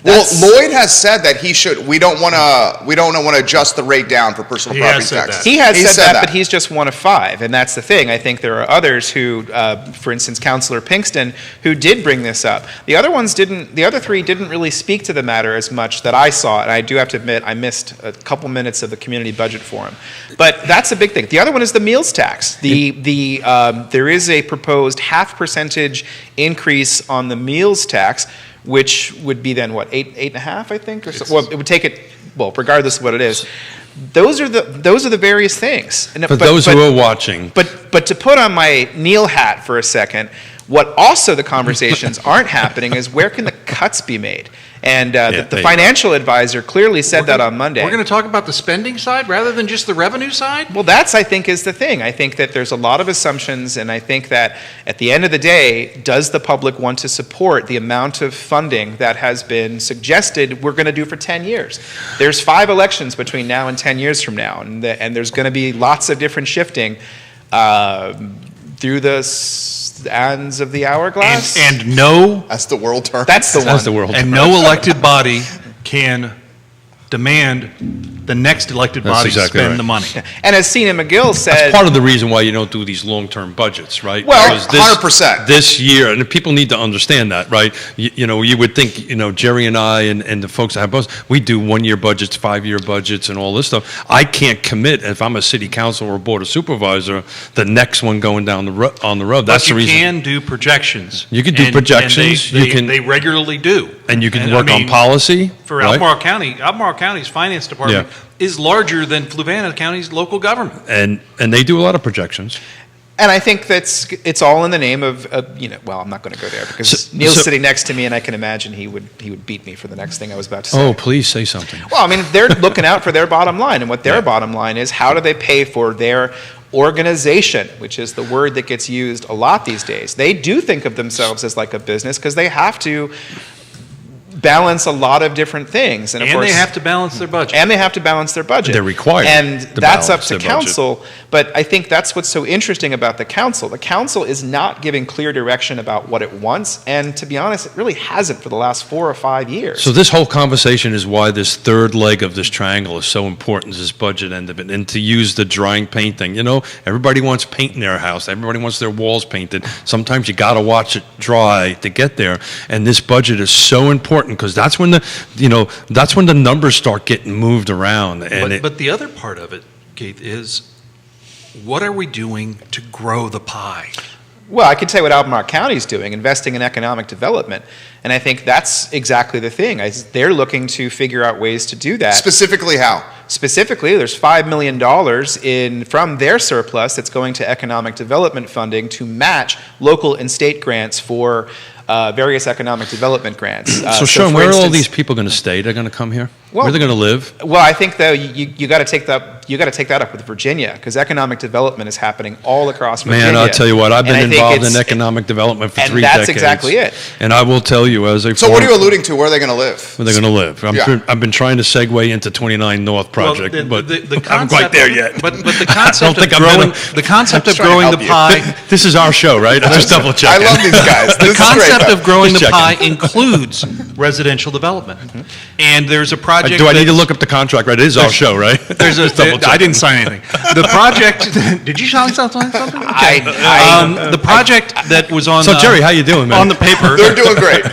Lloyd has said that we don't want to adjust the rate down for personal He property has said taxes. He has said that, but he's just one of five, and that's the thing. I think there are others who, for instance, Councilor Pinkston, who did bring this up. The other three didn't really speak to the matter as much that I saw, and I do have to admit I missed a couple minutes of the community budget forum. But that's a big thing. The other one is the meals tax. There is a proposed 0.5% increase on the meals tax, which would be then what, 8.5, I think, or so. Well, it would take it. Well, regardless of what it is, those are the various things. And, For those who are watching. But to put on my Neil hat for a second, what also the conversations aren't happening is where can the cuts be made? And the financial advisor clearly said that on Monday. We're going to talk about the spending side rather than just the revenue side? Well, that's, I think, is the thing. I think that there's a lot of assumptions, and I think that at the end of the day, does the public want to support the amount of funding that has been suggested we're going to do for 10 years? There's 5 elections between now and 10 years from now, and there's going to be lots of different shifting through the sands of the hourglass. And no, That's the world term. That's the one. That's the world. and no elected body can demand the next elected That's body exactly spend right. the money. And as Sina McGill said, That's part of the reason why you don't do these long-term budgets, right? Well, Because this- 100%. This year, and people need to understand that, right? You would think, Jerry and I and the folks that have budgets, we do 1-year budgets, 5-year budgets, and all this stuff. I can't commit, if I'm a city council or board of supervisor, the next one going down on the road. That's But the reason. you can do projections. You can do projections, And you can- they regularly do. And you can I work on mean, policy, For right? Albemarle County's finance department is larger than Fluvanna County's local government. And they do a lot of projections. and I think it's all in the name of well, I'm not going to go there because Neil's sitting next to me, and I can imagine he would beat me for the next thing I was about to say. Oh, please say something. Well, I mean, they're looking out for their bottom line, and what their bottom line is, how do they pay for their organization, which is the word that gets used a lot these days. They do think of themselves as like a business because they have to balance a lot of different things. And they have to balance their budget. And they have to balance their budget. They're required And to that's up balance to their council. But I think that's what's so interesting about the council. The council is not giving clear direction about what it wants. And to be honest, it really hasn't for the last 4 or 5 years. So this whole conversation is why this third leg of this triangle is so important, this budget end of it, and to use the drying paint thing. Everybody wants paint in their house. Everybody wants their walls painted. Sometimes you got to watch it dry to get there. And this budget is so important because that's when the numbers start getting moved around. And But the other part of it, Keith, is what are we doing to grow the pie? Well, I can tell you what Albemarle County is doing, investing in economic development. And I think that's exactly the thing. They're looking to figure out ways to do that. Specifically how? Specifically, there's $5 million from their surplus that's going to economic development funding to match local and state grants for various economic development grants. so Sean, for where are all instance- these people going to stay? They're going to come here? Well- Where are they going to live? Well, I think though you got to take that up with Virginia because economic development is happening all across Virginia. Man, I'll tell you what, I've And I been think involved in it's- economic development for and 3 that's decades. exactly it. And I will tell you, as a So what are you former- alluding to? Where are they going to live? where they're going to live. I've been trying to segue into 29 North project, Well, but the I haven't quite there yet. But the concept think of I'm growing gonna- the concept of trying to growing help the you. pie. This is our show, right? I'm just double I checking. love these guys. The This is great, concept though. of growing the Just pie checking. includes residential development, and there's a project. Do I need to that's- look up the contract, right? It is our show, right? There's a. Just double I checking. didn't sign anything. The project. Did you sign something? The project that was on. So, Jerry, how you doing, man? On the paper. They're doing great.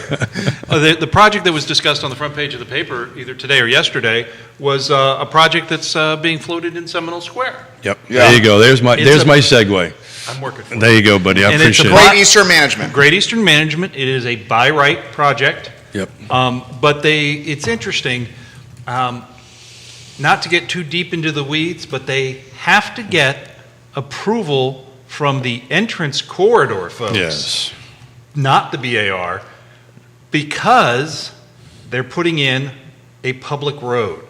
The project that was discussed on the front page of the paper either today or yesterday was a project that's being floated in Seminole Square. Yep. Yeah. There you go. There's my It's a- my segue. I'm working for it. There you go, buddy. I And it's a appreciate block- it. Great Eastern Management. Great Eastern Management. It is a by right project. Yep. But it's interesting, not to get too deep into the weeds, but they have to get approval from the entrance corridor folks. Yes. not the BAR, because they're putting in a public road.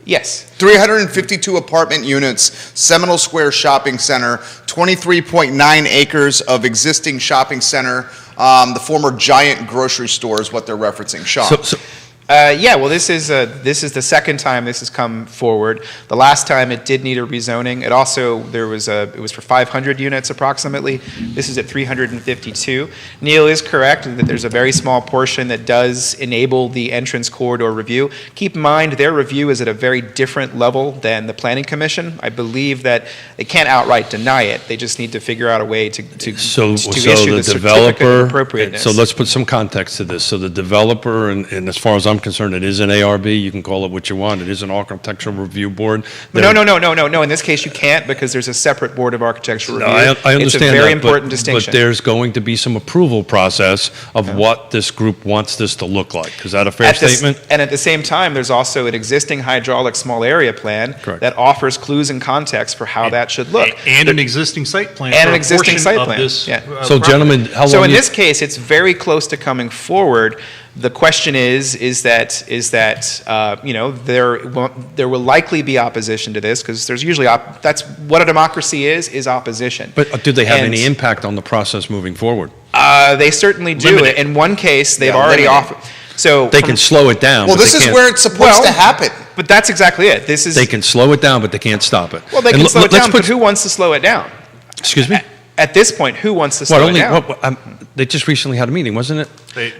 Yes. 352 apartment units, Seminole Square Shopping Center, 23.9 acres of existing shopping center. The former Giant grocery store is what they're referencing. Sean. Yeah, well, this is the second time this has come forward. The last time it did need a rezoning. It also, it was for 500 units approximately. This is at 352. Neil is correct that there's a very small portion that does enable the entrance corridor review. Keep in mind, their review is at a very different level than the Planning Commission. I believe that they can't outright deny it. They just need to figure out a way to issue the certificate of appropriateness. So let's put some context to this. So the developer, and as far as I'm concerned, it is an ARB. You can call it what you want. It is an architectural review board. No. In this case, you can't, because there's a separate board of architectural review. I understand it's a very that, important distinction. But there's going to be some approval process of what this group wants this to look like. Is that a fair statement? And at the same time, there's also an existing hydraulic small area plan that offers clues and context for how that should look. And an existing site plan. And an existing site plan. So, gentlemen, how long? So in this case, it's very close to coming forward. The question is that there will likely be opposition to this, because there's usually that's what a democracy is opposition. But do they have any impact on the process moving forward? They certainly do. Limited. In one case, they've already offered. So they can slow it down. Well, this is where it's supposed to happen. But that's exactly it. They can slow it down, but they can't stop it. Well, they can slow it down, but who wants to slow it down? Excuse me? At this point, who wants to slow it down? They just recently had a meeting, wasn't it?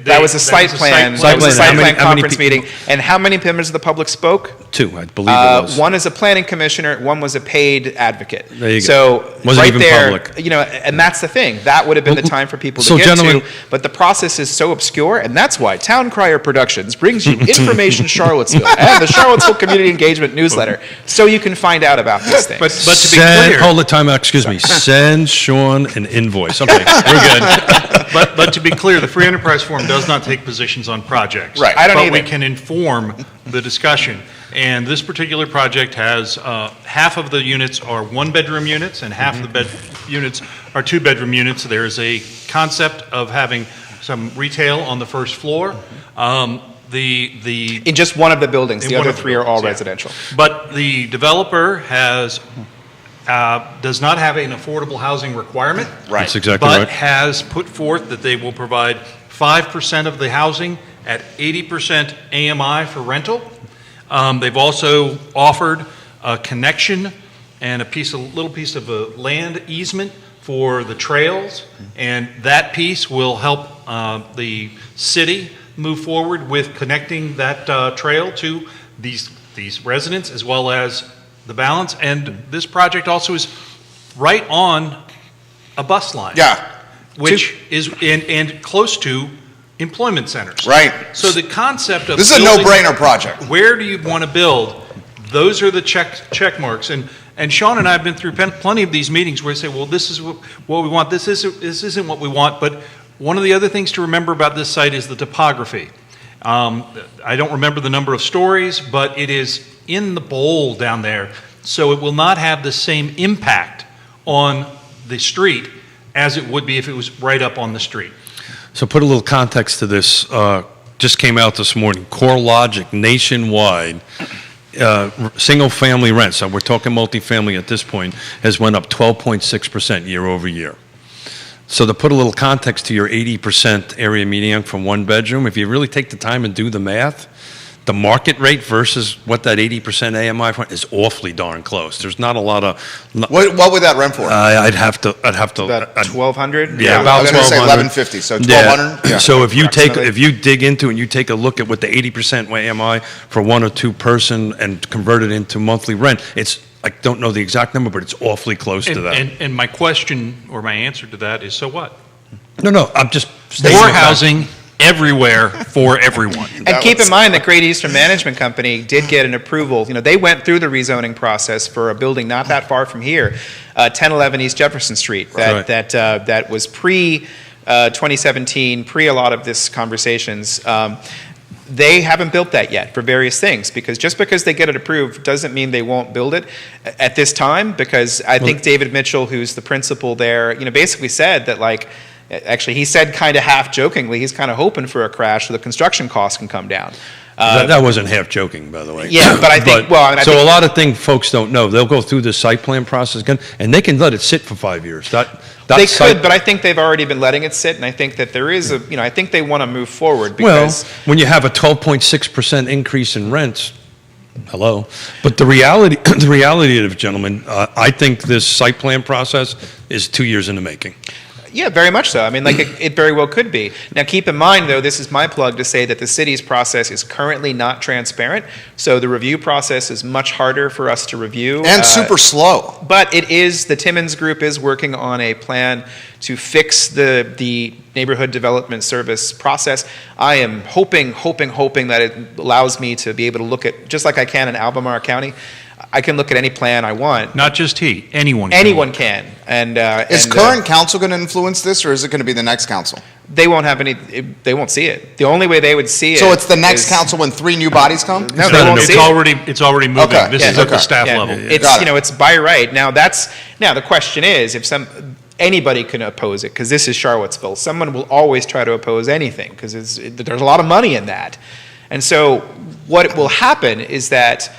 That was a site plan. That was a site plan conference meeting. And how many members of the public spoke? 2, I believe it was. One is a planning commissioner, one was a paid advocate. There you go. So Wasn't right even there, public. And that's the thing. That would have been the time for people to get to. But the process is so obscure, and that's why Town Crier Productions brings you Information Charlottesville and the Charlottesville Community Engagement Newsletter, so you can find out about these things. But to be clear, hold the time out. Excuse me. Send Sean an invoice. Okay, we're good. But to be clear, the Free Enterprise Forum does not take positions on projects. Right. I don't But either. we can inform the discussion. And this particular project has, half of the units are one-bedroom units, and half of the units are two-bedroom units. There's a concept of having some retail on the first floor. In just one of the buildings. The other 3 are all residential. But the developer does not have an affordable housing requirement. Right. That's exactly But right. has put forth that they will provide 5% of the housing at 80% AMI for rental. They've also offered a connection and a little piece of a land easement for the trails, and that piece will help the city move forward with connecting that trail to these residents as well as the balance. And this project also is right on a bus line. Yeah. Which is and close to employment centers. Right. So the concept of This is a building- no-brainer project. Where do you want to build? Those are the check marks. And Sean and I have been through plenty of these meetings where we say, well, this is what we want. This isn't what we want. But one of the other things to remember about this site is the topography. I don't remember the number of stories, but it is in the bowl down there. So it will not have the same impact on the street as it would be if it was right up on the street. So put a little context to this. Just came out this morning. CoreLogic nationwide, single-family rents, so we're talking multifamily at this point, has went up 12.6% year over year. So to put a little context to your 80% area median from one bedroom, if you really take the time and do the math, the market rate versus what that 80% AMI for is awfully darn close. There's not a lot of. What would that rent for? I'd have to. About 1,200. Yeah, I about was going to say 1,200. 1150, so 1,200. Yeah. So if you Approximately. dig into and you take a look at what the 80% AMI for one or two person and convert it into monthly rent, I don't know the exact number, but it's awfully close to that. And my question or my answer to that is, so what? No, I'm just stating More the fact. housing everywhere for everyone. And keep in mind that Great Eastern Management Company did get an approval. They went through the rezoning process for a building not that far from here, 1011 East Jefferson Street, that was pre-2017, pre a lot of this conversations. They haven't built that yet for various things, because just because they get it approved doesn't mean they won't build it at this time, because I think David Mitchell, who's the principal there, basically said that, Actually, he said kind of half jokingly, he's kind of hoping for a crash so the construction costs can come down. That wasn't half joking, by the way. Yeah, but I think, well, I mean, I so think, a lot of things folks don't know. They'll go through the site plan process again, and they can let it sit for 5 years. they could, but I think they've already been letting it sit, and I think that there is I think they want to move forward because. Well, when you have a 12.6% increase in rents, hello. But the reality of it, gentlemen, I think this site plan process is 2 years in the making. Yeah, very much so. I mean, like it very well could be. Now, keep in mind, though, this is my plug to say that the city's process is currently not transparent, so the review process is much harder for us to review. And super slow. But it is, the Timmons Group is working on a plan to fix the neighborhood development service process. I am hoping that it allows me to be able to look at, just like I can in Albemarle County, I can look at any plan I want. Not just he, anyone can. Anyone can. And Is current council going to influence this, or is it going to be the next council? they won't have any, they won't see it. The only way they would see it. So it's the next is- council when 3 new bodies come? No, they won't see it. It's already moving. Okay, This yeah, is at the okay. staff Yeah, level. It's, Got it. it's by right. Now the question is, if anybody can oppose it, because this is Charlottesville. Someone will always try to oppose anything, because there's a lot of money in that. And so what will happen is that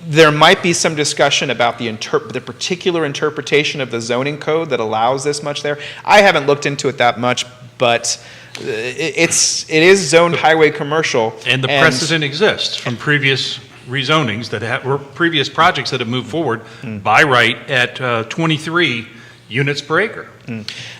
there might be some discussion about the particular interpretation of the zoning code that allows this much there. I haven't looked into it that much, but it is zoned highway commercial. And the precedent exists from previous rezonings or previous projects that have moved forward by right at 23 units per acre.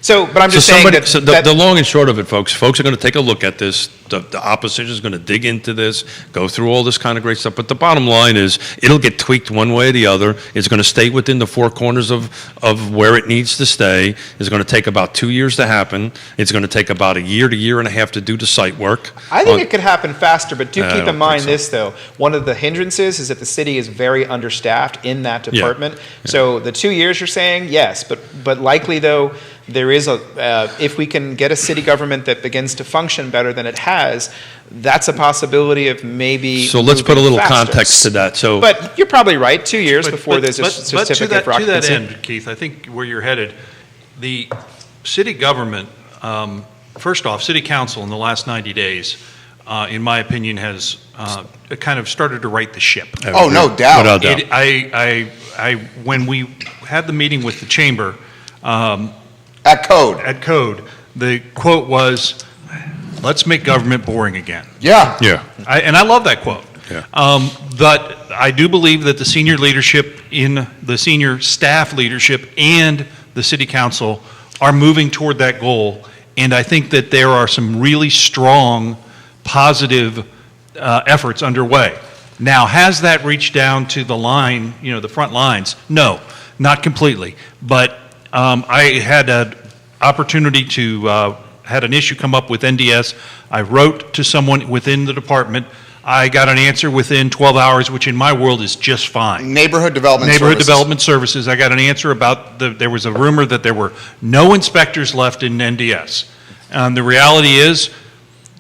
So, but I'm just saying that the long and short of it, folks are going to take a look at this. The opposition is going to dig into this, go through all this kind of great stuff. But the bottom line is, it'll get tweaked one way or the other. It's going to stay within the four corners of where it needs to stay. It's going to take about 2 years to happen. It's going to take about a year to year and a half to do the site work. I think it could happen faster, but do I keep don't in mind think this, so. though. One of the hindrances is that the city is very understaffed in that department. So the 2 years you're saying, yes, but likely, though, there is if we can get a city government that begins to function better than it has, that's a possibility of maybe. So let's put a little moving faster. context to that. So, But you're probably right, 2 years before there's a But certificate for to that occupancy. end, Keith, I think where you're headed, the city government, first off, city council in the last 90 days, in my opinion, has kind of started to right the ship. Oh, no doubt. Without doubt. When we had the meeting with the chamber, At code. at Code, the quote was, "Let's make government boring again." Yeah. yeah. And I love that quote. Yeah. But I do believe that the senior leadership the senior staff leadership and the city council are moving toward that goal. And I think that there are some really strong, positive efforts underway. Now, has that reached down to the line, the front lines? No, not completely. But I had an opportunity to, had an issue come up with NDS. I wrote to someone within the department. I got an answer within 12 hours, which in my world is just fine. Neighborhood Development Neighborhood Services. Development Services. I got an answer about there was a rumor that there were no inspectors left in NDS. The reality is,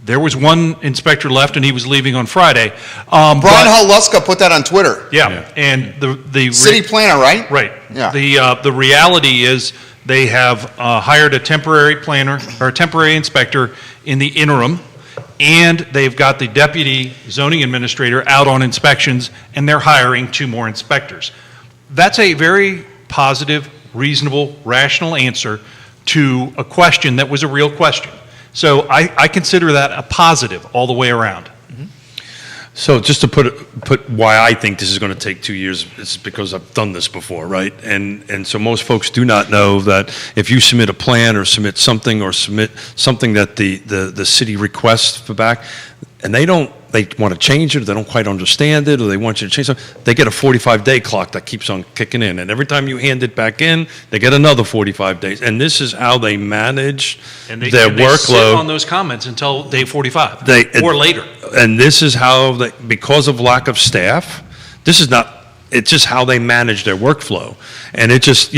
there was one inspector left, and he was leaving on Friday. Brian Holuska put that on Twitter. Yeah, and the City planner, right? right. Yeah. The reality is they have hired a temporary planner or a temporary inspector in the interim, and they've got the deputy zoning administrator out on inspections, and they're hiring 2 more inspectors. That's a very positive, reasonable, rational answer to a question that was a real question. So I consider that a positive all the way around. So just to put why I think this is going to take 2 years, it's because I've done this before, right? And so most folks do not know that if you submit a plan or submit something that the city requests for back, and they want to change it, or they don't quite understand it, or they want you to change something, they get a 45-day clock that keeps on kicking in. And every time you hand it back in, they get another 45 days. And this is how they manage And their they sit workload. on those comments until day 45 or later. And this is how, because of lack of staff, it's just how they manage their workflow. And it just,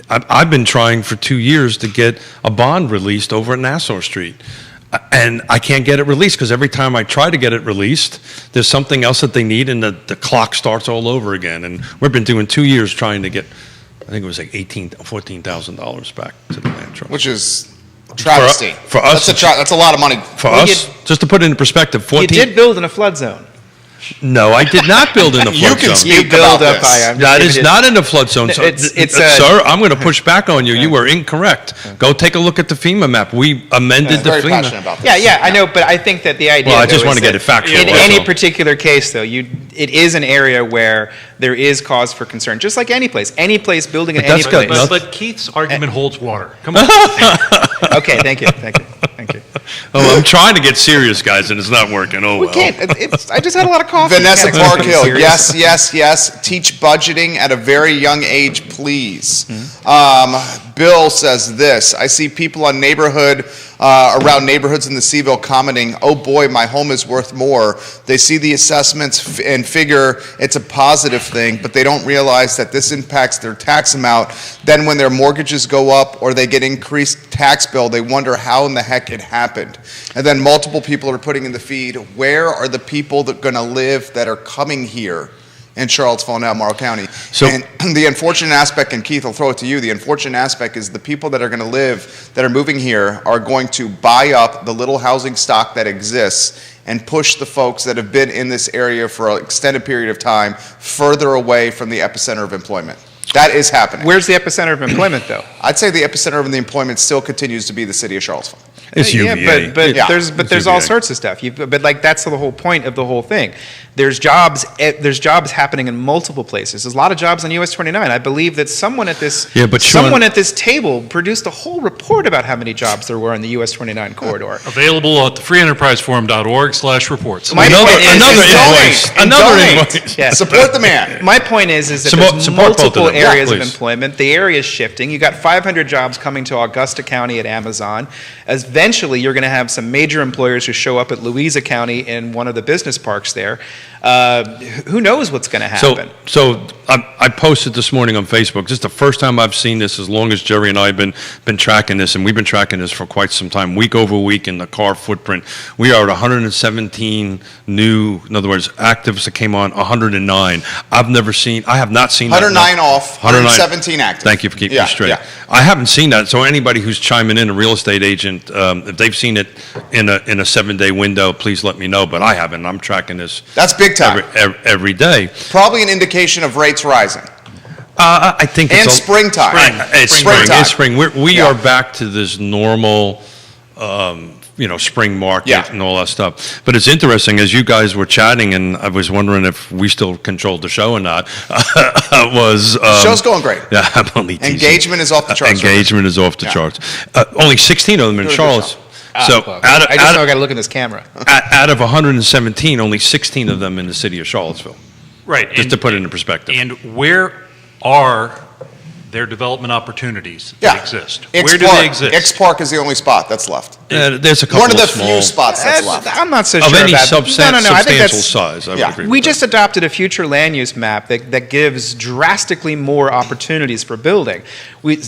I've been trying for 2 years to get a bond released over at Nassau Street. And I can't get it released because every time I try to get it released, there's something else that they need, and the clock starts all over again. And we've been doing 2 years trying to get I think it was like $14,000 back to the land trust. Which is travesty. For us, that's a lot of money. For us, just to put it in perspective, You did build in a flood zone. No, I did not build in the You flood can zone. speak You build about up this. high. That is not in the flood zone. So, sir, I'm going to push back on you. You were incorrect. Go take a look at the FEMA map. We amended the Very FEMA. passionate about this. Yeah, I know, but I think that the idea. Well, I just though, want is to get that it factual. In that's any all. particular case, though, it is an area where there is cause for concern, just like any place. Any place, building in But any that's got place. nothing- But Keith's argument holds water. Come on. Okay, thank you. Oh, I'm trying to get serious, guys, and it's not working. Oh, We well. can't. I just had a lot of coffee. Vanessa Can't expect me to be Parkhill, serious. yes. Teach budgeting at a very young age, please. Mm-hmm. Bill says this. I see people on around neighborhoods in the Seaville commenting, "Oh boy, my home is worth more." They see the assessments and figure it's a positive thing, but they don't realize that this impacts their tax amount. Then when their mortgages go up or they get increased tax bill, they wonder how in the heck it happened. And then multiple people are putting in the feed, where are the people that are going to live that are coming here in Charlottesville and Albemarle County? So- And the unfortunate aspect, and Keith, I'll throw it to you, the unfortunate aspect is the people that are going to live, that are moving here, are going to buy up the little housing stock that exists and push the folks that have been in this area for an extended period of time further away from the epicenter of employment. That is happening. Where's the epicenter of employment, though? I'd say the epicenter of the employment still continues to be the city of Charlottesville. It's Yeah, UVA. but Yeah. there's It's all UVA. sorts of stuff. But like that's the whole point of the whole thing. There's jobs happening in multiple places. There's a lot of jobs on US 29. I believe that someone at this Sean- at this table produced a whole report about how many jobs there were in the US 29 corridor. Available at the freeenterpriseforum.org/reports. My Another point is- invoice. and Another donate. invoice. Yeah. Support the man. My point is that Support there's both of multiple them. Yeah, areas of please. employment. The area is shifting. You got 500 jobs coming to Augusta County at Amazon. Eventually, you're going to have some major employers who show up at Louisa County in one of the business parks there. Who knows what's going to happen? So I posted this morning on Facebook. This is the first time I've seen this as long as Jerry and I have been tracking this, and we've been tracking this for quite some time, week over week in the car footprint. We are at 117 new, in other words, actives that came on, 109. I have not seen that. 109 off, 117 active. Thank you for keeping Yeah, me straight. yeah. I haven't seen that. So anybody who's chiming in, a real estate agent, if they've seen it in a 7-day window, please let me know. But I haven't. I'm tracking this That's big time. every day. Probably an indication of rates rising. I think And it's springtime. It's Springtime. It's spring. We Yeah. are back to this normal, spring market Yeah. and all that stuff. But it's interesting, as you guys were chatting, and I was wondering if we still controlled the show or not, Show's going great. Yeah, I'm only teasing. Engagement is off the charts. Engagement is off the Yeah. charts. Only 16 of them in Doing a good Charlotte. So Well, out I just know I of, got to look in this camera. out of 117, only 16 of them in the city of Charlottesville. Right. Just to put it in perspective. And where are their development opportunities that exist? Where do they exist? X Park is the only spot that's left. There's a couple One of the of small, few spots that's left. I'm not so of sure any about substantial I think that's, size. I would Yeah. agree we with just adopted a future land use map that gives drastically more opportunities for building.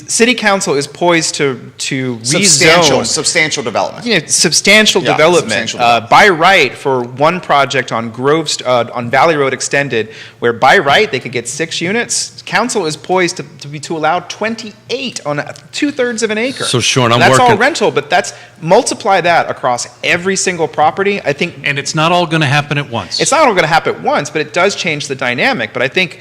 City council is poised to rezone Substantial development. substantial Yeah, development. substantial development. By right, for one project on on Valley Road Extended, where by right they could get 6 units, council is poised to allow 28 on 2/3 of an acre. So, Sean, I'm that's all working- rental, but multiply that across every single property. I think And it's not all going to happen at once. it's not all going to happen at once, but it does change the dynamic. But I think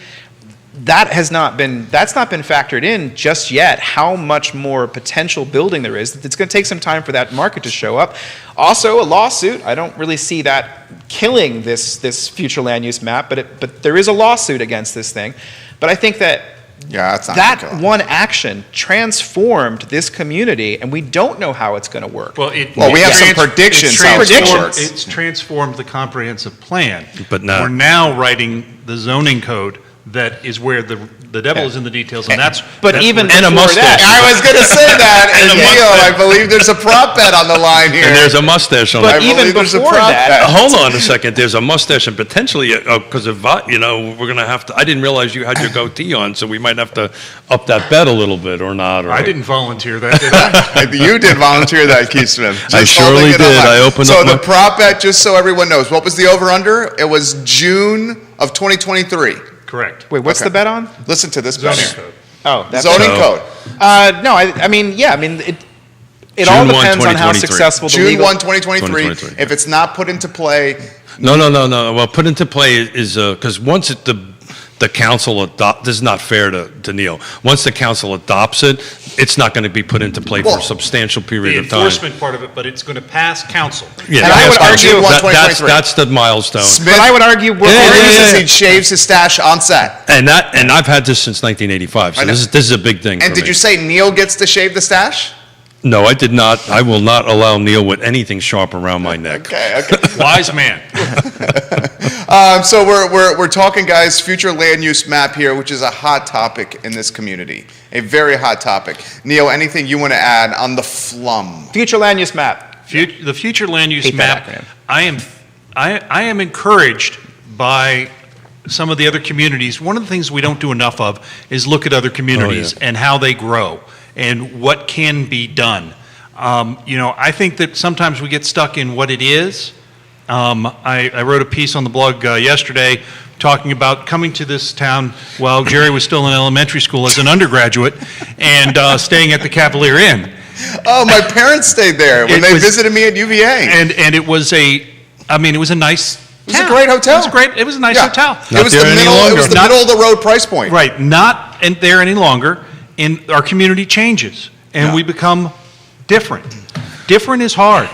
that's not been factored in just yet, how much more potential building there is. It's going to take some time for that market to show up. Also, a lawsuit, I don't really see that killing this future land use map, but there is a lawsuit against this thing. But I think that Yeah, that's not that gonna kill it. one action transformed this community, and we don't know how it's going to work. Well, we have some predictions how it's gonna work. It's transformed the comprehensive plan. But now- We're now writing the zoning code that is where the devil is in the details, and that's. But that's even where- And a before mustache. that, I was going to say that, and Neil, I believe there's a prop bet on the line here. And there's a mustache on But it. I even believe there's a before prop that- bet. Hold on a second. There's a mustache, and potentially, because of we're going to have to. I didn't realize you had your goatee on, so we might have to up that bet a little bit or not. Or, I didn't volunteer that, did I? You did volunteer that, Keith Smith. I Just surely holding it did. online. I opened so up the my- prop bet, just so everyone knows, what was the over-under? It was June of 2023. Correct. wait, what's Okay. the bet on? Listen to this Zoning bet. code. Oh, that's Zoning So- code. No, I mean, yeah, I mean, it all June 1, depends on how 2023. successful the June legal. 1, 2023. 2023. If it's not put into play, No. Well, put into play is, because once the council this is not fair to Neil. Once the council adopts it, it's not going to be put into play for Well, a substantial The period of time. enforcement part of it, but it's going to pass council. Yeah, And I would that's- argue- June 1, that- 2023. that's the milestone. Smith But I would argue we're Yeah, already- yeah, yeah. he shaves his stash on set. And I've had this since 1985, so I know. this is a big thing And for did me. you say Neil gets to shave the stash? No, I did not. I will not allow Neil with anything sharp around my neck. Okay. Wise man. So we're talking, guys, future land use map here, which is a hot topic in this community, a very hot topic. Neil, anything you want to add on the flum? Future land use map. The future land use Hate that map, acronym. I am encouraged by some of the other communities. One of the things we don't do enough of is look at other communities and how they grow and what can be done. I think that sometimes we get stuck in what it is. I wrote a piece on the blog yesterday talking about coming to this town while Jerry was still in elementary school as an undergraduate and staying at the Cavalier Inn. Oh, my parents stayed there when It they was- visited me at UVA. And it was it was a nice It was a town. great hotel. It was great. It was a nice Yeah. hotel. Not It was the there any middle. It longer. was the middle of the road price point. Right. Not there any longer. And our community changes and Yeah. we become different. Different is hard.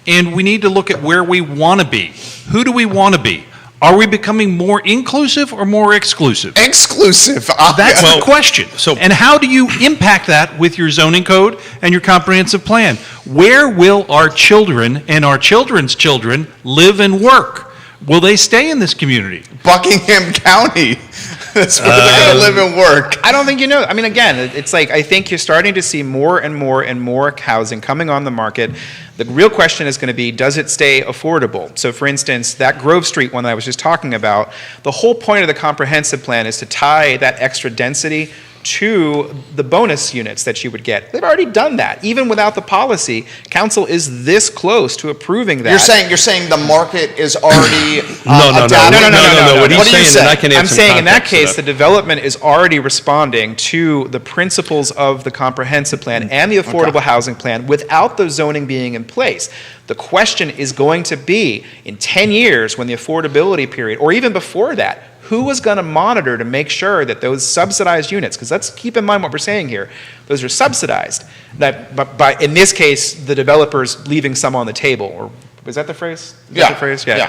And we need to look at where we want to be. Who do we want to be? Are we becoming more inclusive or more exclusive? Exclusive. That's Well, the question. so- And how do you impact that with your zoning code and your comprehensive plan? Where will our children and our children's children live and work? Will they stay in this community? Buckingham County. That's where they're going to live and work. I don't think you know. I mean, again, it's like I think you're starting to see more and more and more housing coming on the market. The real question is going to be, does it stay affordable? So, for instance, that Grove Street one that I was just talking about, the whole point of the comprehensive plan is to tie that extra density to the bonus units that you would get. They've already done that. Even without the policy, council is this close to approving that. You're saying the market is already No. adapting? No. What What he's do you saying, say? and I can add I'm some saying in that context to case, the development is already responding to the principles of the comprehensive plan and the affordable housing plan without the zoning being in place. The question is going to be, in 10 years, when the affordability period, or even before that, who is going to monitor to make sure that those subsidized units, because let's keep in mind what we're saying here, those are subsidized. That, by, in this case, the developer's leaving some on the table, or is that the phrase? Is that Yeah, the phrase? yeah.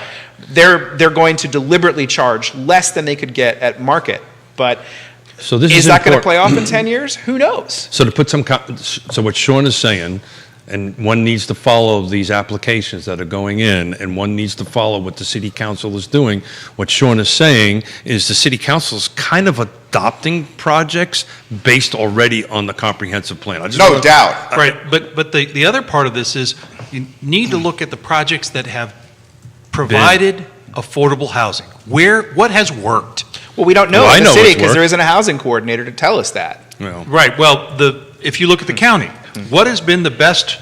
They're going to deliberately charge less than they could get at market. But So this is is that going to important. play off in 10 years? Who knows? So to put some, so what Sean is saying, and one needs to follow these applications that are going in, and one needs to follow what the city council is doing. What Sean is saying is the city council is kind of adopting projects based already on the comprehensive plan. I just No wanna- doubt. Right, but the other part of this is you need to look at the projects that have provided affordable housing. What has worked? Well, we don't know Well, I in the know city what's because worked. there isn't a housing coordinator to tell us that. Well, Right, well, if you look at the county, what has been the best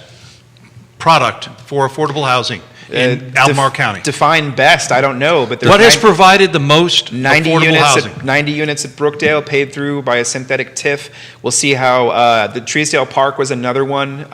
product for affordable housing in Alamar County? Define best, I don't know, but there's What has provided the most 90 affordable units housing? at 90 units at Brookdale paid through by a synthetic TIF. We'll see how the Treesdale Park was another one.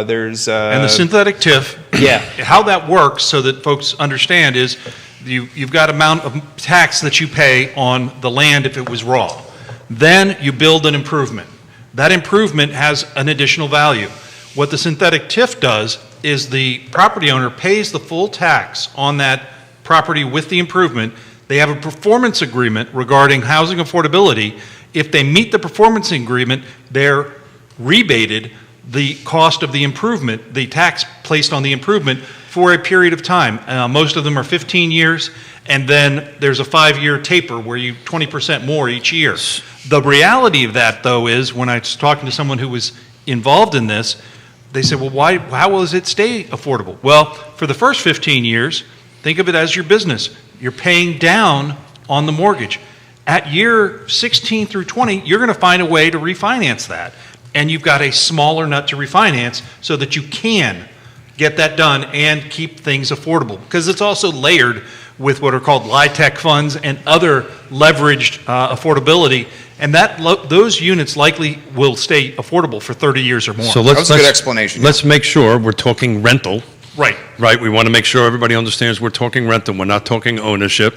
There's And the synthetic TIF, yeah. how that works so that folks understand is you've got amount of tax that you pay on the land if it was raw. Then you build an improvement. That improvement has an additional value. What the synthetic TIF does is the property owner pays the full tax on that property with the improvement. They have a performance agreement regarding housing affordability. If they meet the performance agreement, they're rebated the cost of the improvement, the tax placed on the improvement for a period of time. Most of them are 15 years, and then there's a 5-year taper where you 20% more each year. The reality of that, though, is when I was talking to someone who was involved in this, they said, well, how will it stay affordable? Well, for the first 15 years, think of it as your business. You're paying down on the mortgage. At year 16 through 20, you're going to find a way to refinance that. And you've got a smaller nut to refinance so that you can get that done and keep things affordable. Because it's also layered with what are called LIHTC funds and other leveraged affordability, and those units likely will stay affordable for 30 years or more. So That was a good explanation. Let's make sure we're talking rental. Right. Right, we want to make sure everybody understands we're talking rental, we're not talking ownership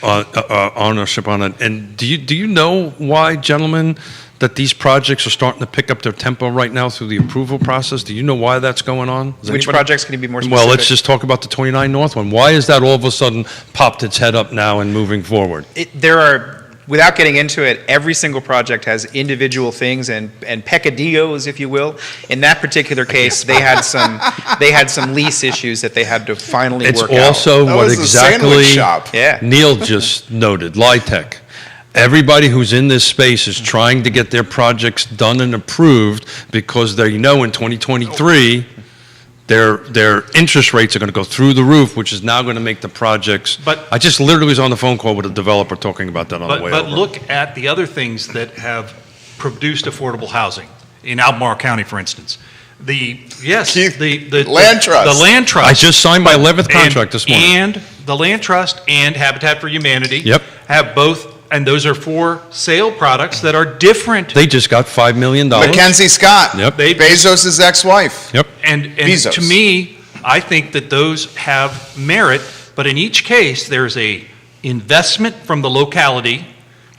on it. And do you know why, gentlemen, that these projects are starting to pick up their tempo right now through the approval process? Do you know why that's going on? Which projects can you be more specific? Well, let's just talk about the 29 North one. Why is that all of a sudden popped its head up now and moving forward? There are, without getting into it, every single project has individual things and peccadillos, if you will. In that particular case, they had some lease issues that they had to finally It's work out. also That what was the sandwich exactly shop. Yeah. Neil just noted, LIHTC. Everybody who's in this space is trying to get their projects done and approved because they know in 2023, their interest rates are going to go through the roof, which is now going to make the projects. But- I just literally was on the phone call with a developer talking about that on the way But over. look at the other things that have produced affordable housing, in Albemarle County, for instance. Keith, The land trust. The land trust. I just signed my 11th contract this morning. And the land trust and Habitat for Humanity. Yep. Have both, and those are for sale products that are different. They just got $5 million. Mackenzie Scott. Yep. Bezos' ex-wife. Yep. And Bezos. to me, I think that those have merit, but in each case, there's a investment from the locality,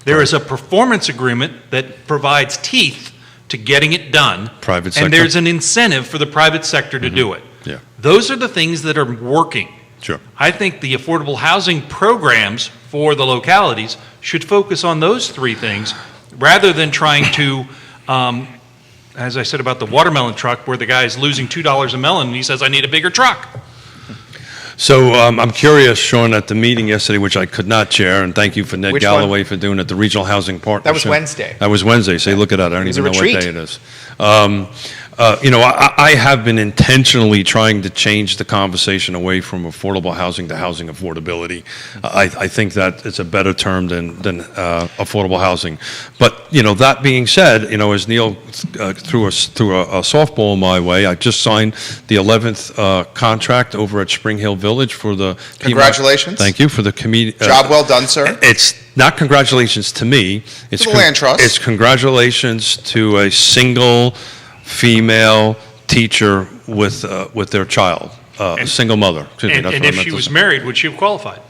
there is a performance agreement that provides teeth to getting it done. Private sector. And there's an incentive for the private sector to do it. Yeah. Those are the things that are working. Sure. I think the affordable housing programs for the localities should focus on those three things rather than trying to, as I said about the watermelon truck, where the guy is losing $2 a melon and he says, I need a bigger truck. So I'm curious, Sean, at the meeting yesterday, which I could not chair, and thank you for Ned Which Galloway for doing it, the Regional Housing Partnership. Wednesday. That was Wednesday. Say, look at that. I don't was even a know what retreat. day it is. I have been intentionally trying to change the conversation away from affordable housing to housing affordability. I think that it's a better term than affordable housing. But, that being said, as Neil threw a softball my way, I just signed the 11th contract over at Spring Hill Village for the... Congratulations. Thank you for the community. Job well done, sir. It's not congratulations to me. It's To the land trust. It's congratulations to a single female teacher with their child, a single mother. Excuse me, And that's and what I if meant she to was say. married, would she have qualified?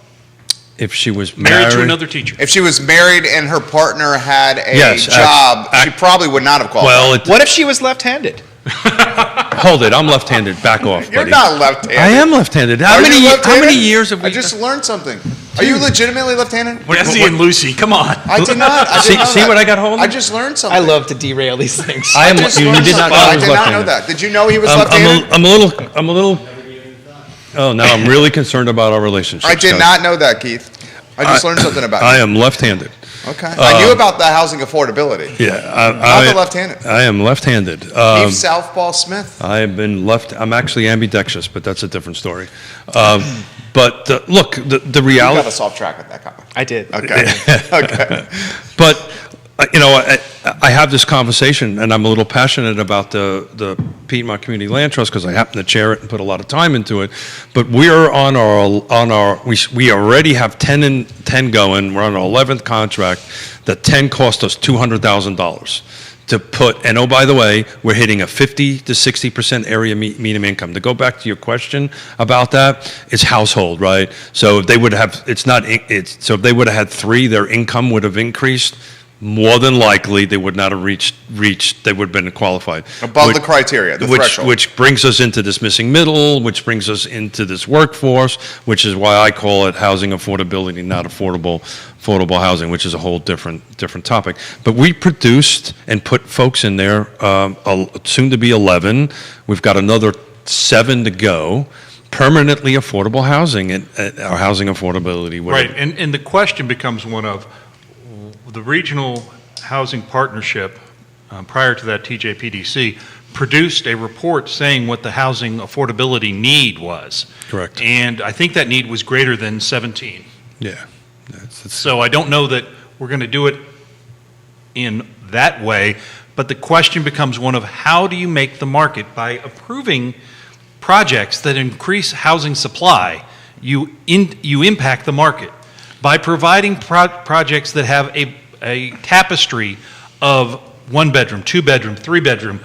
If she was Married to another teacher. If she was married and her partner had a Yes, job, she probably would not have qualified. Well, What if she was left-handed? hold it. I'm left-handed. Back off, You're buddy. not left-handed. I am left-handed. How Are many you left-handed? How many years have we? I just learned something. Are you legitimately left-handed? Jesse and Lucy, come on. I did not. I did See- not know see that. what I got hold of? I just learned something. I love to derail these things. I am. just You learned did not know something. I I was did not know left-handed. that. Did you know he was left-handed? I'm a little. Oh, now I'm really concerned about our relationship. I did not know that, Keith. I just learned something about I it. am left-handed. Okay. I knew about the housing affordability. Yeah, Not the left-handed. I am left-handed. Keith Southpaw Smith. I have been I'm actually ambidextrous, but that's a different story. But look, the You got reality. us off track with that comment. I did. Okay. Okay. But I have this conversation, and I'm a little passionate about the Piedmont Community Land Trust because I happen to chair it and put a lot of time into it. But we're on our we already have 10 and 10 going. We're on our 11th contract. The 10 cost us $200,000 to put. And oh, by the way, we're hitting a 50 to 60% area median income. To go back to your question about that, it's household, right? So if they would have. So if they would have had 3, their income would have increased. More than likely, they would not have reached. They would have been qualified Above the criteria, the threshold. Which brings us into this missing middle, which brings us into this workforce, which is why I call it housing affordability, not affordable housing, which is a whole different topic. But we produced and put folks in there, soon to be 11. We've got another 7 to go. Permanently affordable housing and our housing affordability. Right, and the question becomes one of, the Regional Housing Partnership, prior to that TJPDC, produced a report saying what the housing affordability need was. Correct. And I think that need was greater than 17. Yeah. So I don't know that we're going to do it in that way, but the question becomes one of how do you make the market by approving projects that increase housing supply you impact the market. By providing projects that have a tapestry of 1-bedroom, 2-bedroom, 3-bedroom,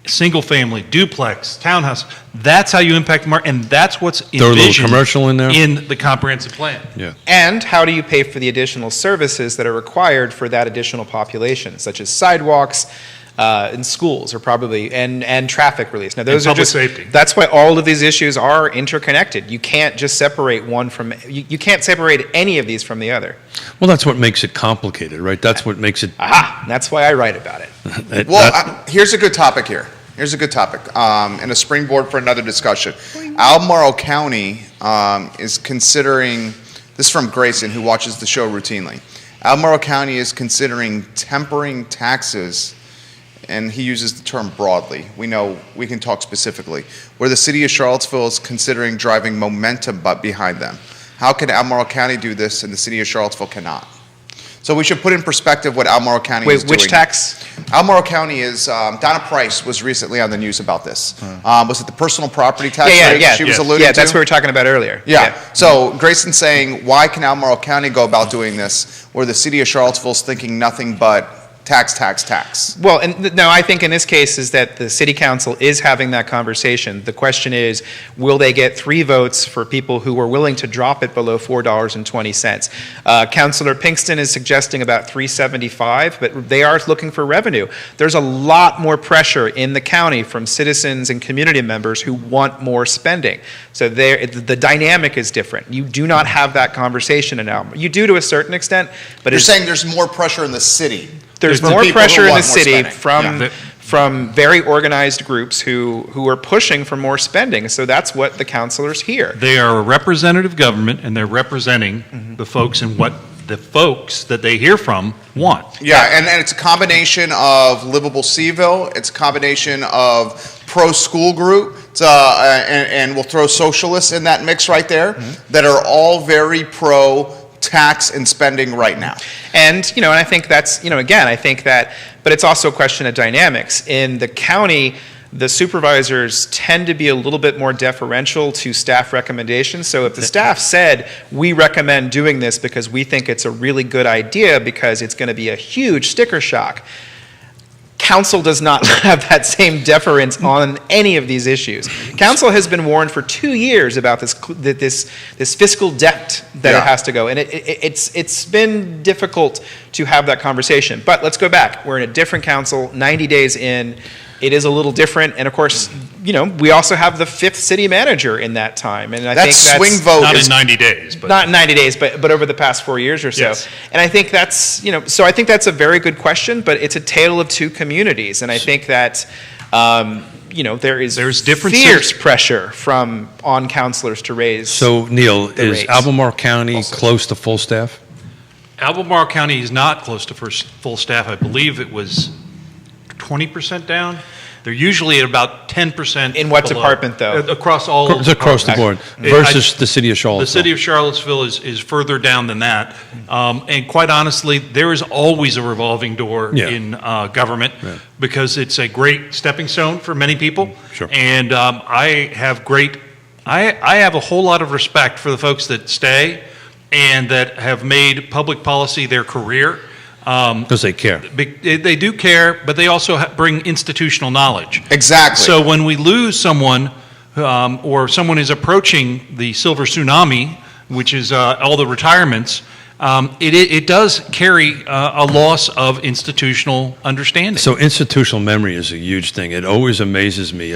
single-family, duplex, townhouse, that's how you impact the market, and that's what's Throw a little envisioned commercial in there? in the comprehensive plan. Yeah. And how do you pay for the additional services that are required for that additional population, such as sidewalks, and schools are probably, and traffic release. Now, those And are public just, safety. that's why all of these issues are interconnected. You can't just separate one from, you can't separate any of these from the other. Well, that's what makes it complicated, right? That's what makes it. Aha, that's why I write about it. Well, here's a good topic here. Here's a good topic, and a springboard for another discussion. Albemarle County is considering, this is from Grayson, who watches the show routinely. Albemarle County is considering tempering taxes, and he uses the term broadly. We know, we can talk specifically, where the city of Charlottesville is considering driving momentum behind them. How can Albemarle County do this and the city of Charlottesville cannot? So we should put in perspective what Albemarle County is doing. Wait, which tax? Albemarle County is, Donna Price was recently on the news about this. Was it the personal property tax rate she was alluding to? Yeah, that's what we were talking about earlier. Yeah. So Grayson's saying, why can Albemarle County go about doing this where the city of Charlottesville is thinking nothing but tax? Well, and no, I think in this case is that the city council is having that conversation. The question is, will they get 3 votes for people who are willing to drop it below $4.20? Councilor Pinkston is suggesting about $3.75, but they are looking for revenue. There's a lot more pressure in the county from citizens and community members who want more spending. So the dynamic is different. You do not have that conversation in Albemarle. You do to a certain extent, but You're saying there's more pressure in the city. there's from more people who pressure in want the more city spending. from very organized groups who are pushing for more spending. So that's what the councilors hear. They are a representative government, and they're representing the folks and what the folks that they hear from want. Yeah, and it's a combination of livable Seaville. It's a combination of pro-school group, and we'll throw socialists in that mix right there, that are all very pro-tax and spending right now. And, and I think that's, again, I think that, but it's also a question of dynamics. In the county, the supervisors tend to be a little bit more deferential to staff recommendations. So if the staff said, we recommend doing this because we think it's a really good idea because it's going to be a huge sticker shock, council does not have that same deference on any of these issues. Council has been warned for 2 years about this fiscal debt that it has to go, and it's been difficult to have that conversation. But let's go back. We're in a different council, 90 days in. It is a little different, and of course, we also have the 5th city manager in that time, and I think that's swing vote Not is in 90 days, but not in 90 days, but over the past 4 years or so. Yes. And I think that's, so I think that's a very good question, but it's a tale of two communities, and I think that, there's different fierce pressure on councilors to raise. So, Neil, the is rates. Albemarle County close to full staff? Albemarle County is not close to full staff. I believe it was 20% down. They're usually at about 10%. In what below. department, though? Across all. It's across the board versus the city of Charlottesville. The city of Charlottesville is further down than that. And quite honestly, there is always a revolving door in government because it's a great stepping stone for many people. Sure. And I have a whole lot of respect for the folks that stay and that have made public policy their career. Because they care. They do care, but they also bring institutional knowledge. Exactly. So when we lose someone, or someone is approaching the silver tsunami, which is all the retirements, it does carry a loss of institutional understanding. So institutional memory is a huge thing. It always amazes me.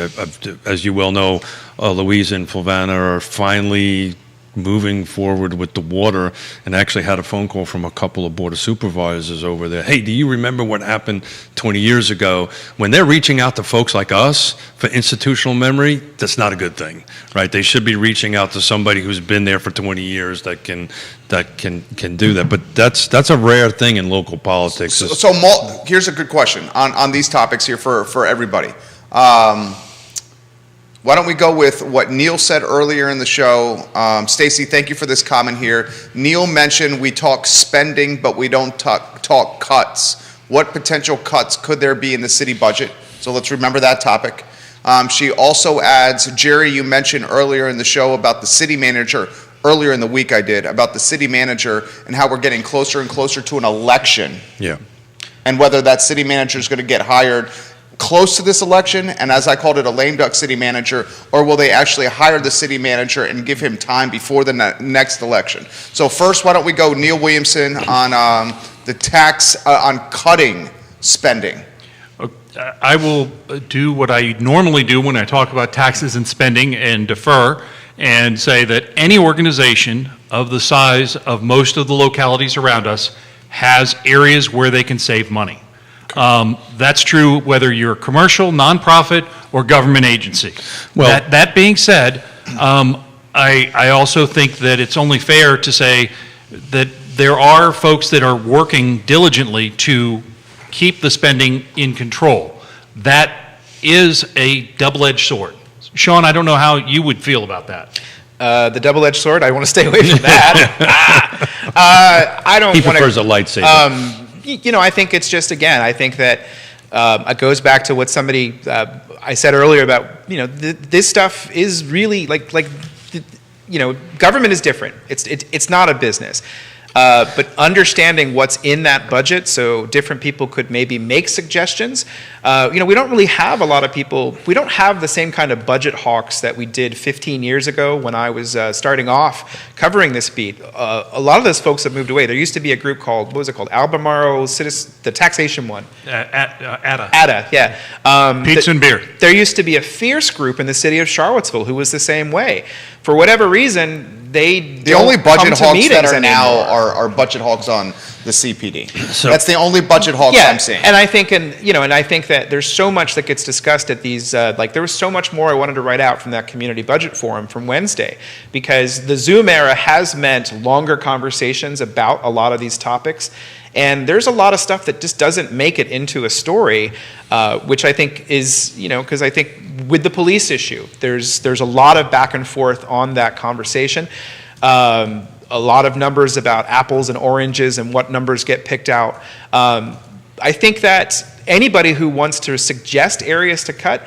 As you well know, Louise and Flavana are finally moving forward with the water, and actually had a phone call from a couple of board of supervisors over there. Hey, do you remember what happened 20 years ago? When they're reaching out to folks like us for institutional memory, that's not a good thing, right? They should be reaching out to somebody who's been there for 20 years that can do that. But that's a rare thing in local politics. So here's a good question on these topics here for everybody. Why don't we go with what Neil said earlier in the show? Stacy, thank you for this comment here. Neil mentioned we talk spending, but we don't talk cuts. What potential cuts could there be in the city budget? So let's remember that topic. She also adds, Jerry, you mentioned earlier in the show about the city manager earlier in the week I did, about the city manager and how we're getting closer and closer to an election, Yeah. and whether that city manager is going to get hired close to this election, and as I called it, a lame duck city manager, or will they actually hire the city manager and give him time before the next election? So first, why don't we go Neil Williamson on the tax, on cutting spending. I will do what I normally do when I talk about taxes and spending and defer, and say that any organization of the size of most of the localities around us has areas where they can save money. That's true whether you're commercial, nonprofit, or government agency. Well- That being said, I also think that it's only fair to say that there are folks that are working diligently to keep the spending in control. That is a double-edged sword. Sean, I don't know how you would feel about that. The double-edged sword, I want to stay away from that. I don't He want prefers a lightsaber. I think it's just, again, I think that it goes back to what somebody, I said earlier about, this stuff is really government is different. It's not a business. But understanding what's in that budget, so different people could maybe make suggestions. We don't really have a lot of people, we don't have the same kind of budget hawks that we did 15 years ago when I was starting off covering this beat. A lot of those folks have moved away. There used to be a group called, what was it called? Albemarle, the taxation one. ADA. ADA, yeah. Pizza and beer. There used to be a fierce group in the city of Charlottesville who was the same way. For whatever reason, the only budget hawks that are now are budget hawks on the CPD. That's the only budget hawks I'm seeing. And I think, and I think that there's so much that gets discussed at these. There was so much more I wanted to write out from that community budget forum from Wednesday, because the Zoom era has meant longer conversations about a lot of these topics. And there's a lot of stuff that just doesn't make it into a story, which I think is, because I think with the police issue, there's a lot of back and forth on that conversation. A lot of numbers about apples and oranges and what numbers get picked out. I think that anybody who wants to suggest areas to cut,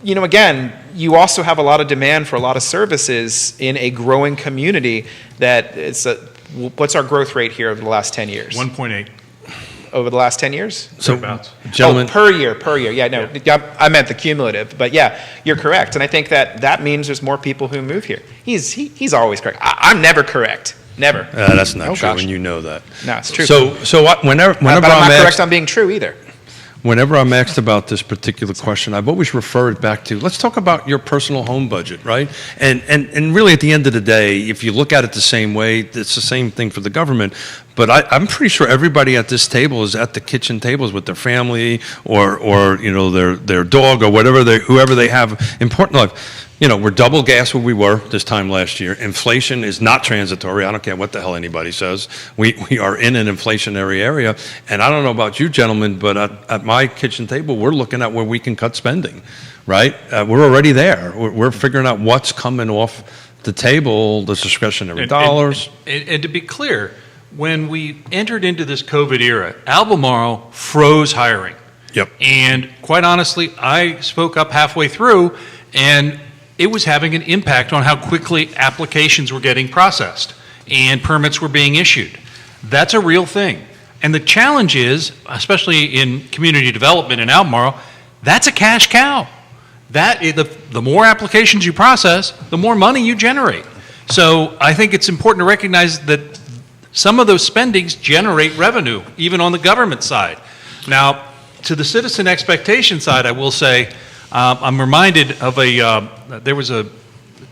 again, you also have a lot of demand for a lot of services in a growing community that it's what's our growth rate here over the last 10 years? 1.8. Over the last 10 years? So, Thereabouts. gentlemen, Per year. Yeah, no, I meant the cumulative. But yeah, you're correct. And I think that means there's more people who move here. He's always correct. I'm never correct. Never. that's not Oh, true, gosh. and you know that. No, it's true. Whenever but I'm not I'm correct asked, on being true either. whenever I'm asked about this particular question, I've always referred back to, let's talk about your personal home budget, right? And really, at the end of the day, if you look at it the same way, it's the same thing for the government. But I'm pretty sure everybody at this table is at the kitchen tables with their family or their dog or whoever they have important in life. We're double gas where we were this time last year. Inflation is not transitory. I don't care what the hell anybody says. We are in an inflationary area. And I don't know about you gentlemen, but at my kitchen table, we're looking at where we can cut spending, right? We're already there. We're figuring out what's coming off the table, the discretionary dollars. And to be clear, when we entered into this COVID era, Albemarle froze hiring. Yep. And quite honestly, I spoke up halfway through, and it was having an impact on how quickly applications were getting processed and permits were being issued. That's a real thing. And the challenge is, especially in community development in Albemarle, that's a cash cow. The more applications you process, the more money you generate. So I think it's important to recognize that some of those spendings generate revenue, even on the government side. Now, to the citizen expectation side, I will say, I'm reminded of there was a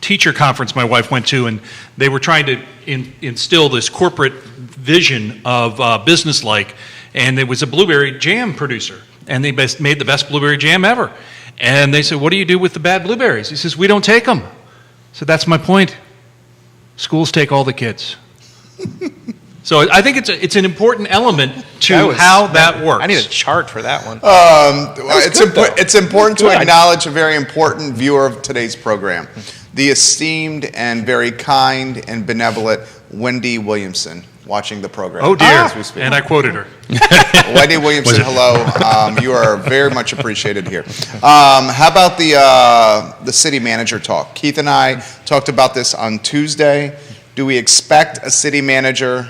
teacher conference my wife went to, and they were trying to instill this corporate vision of business-like, and there was a blueberry jam producer, and they made the best blueberry jam ever. And they said, what do you do with the bad blueberries? He says, we don't take them. So that's my point. Schools take all the kids. So I think it's an important element to how that works. I need a chart for that one. It's important to acknowledge a very important viewer of today's program, the esteemed and very kind and benevolent Wendy Williamson. watching the program. Oh, dear. As we speak. And I quoted her. Wendy Williamson, hello. You are very much appreciated here. How about the city manager talk? Keith and I talked about this on Tuesday. Do we expect a city manager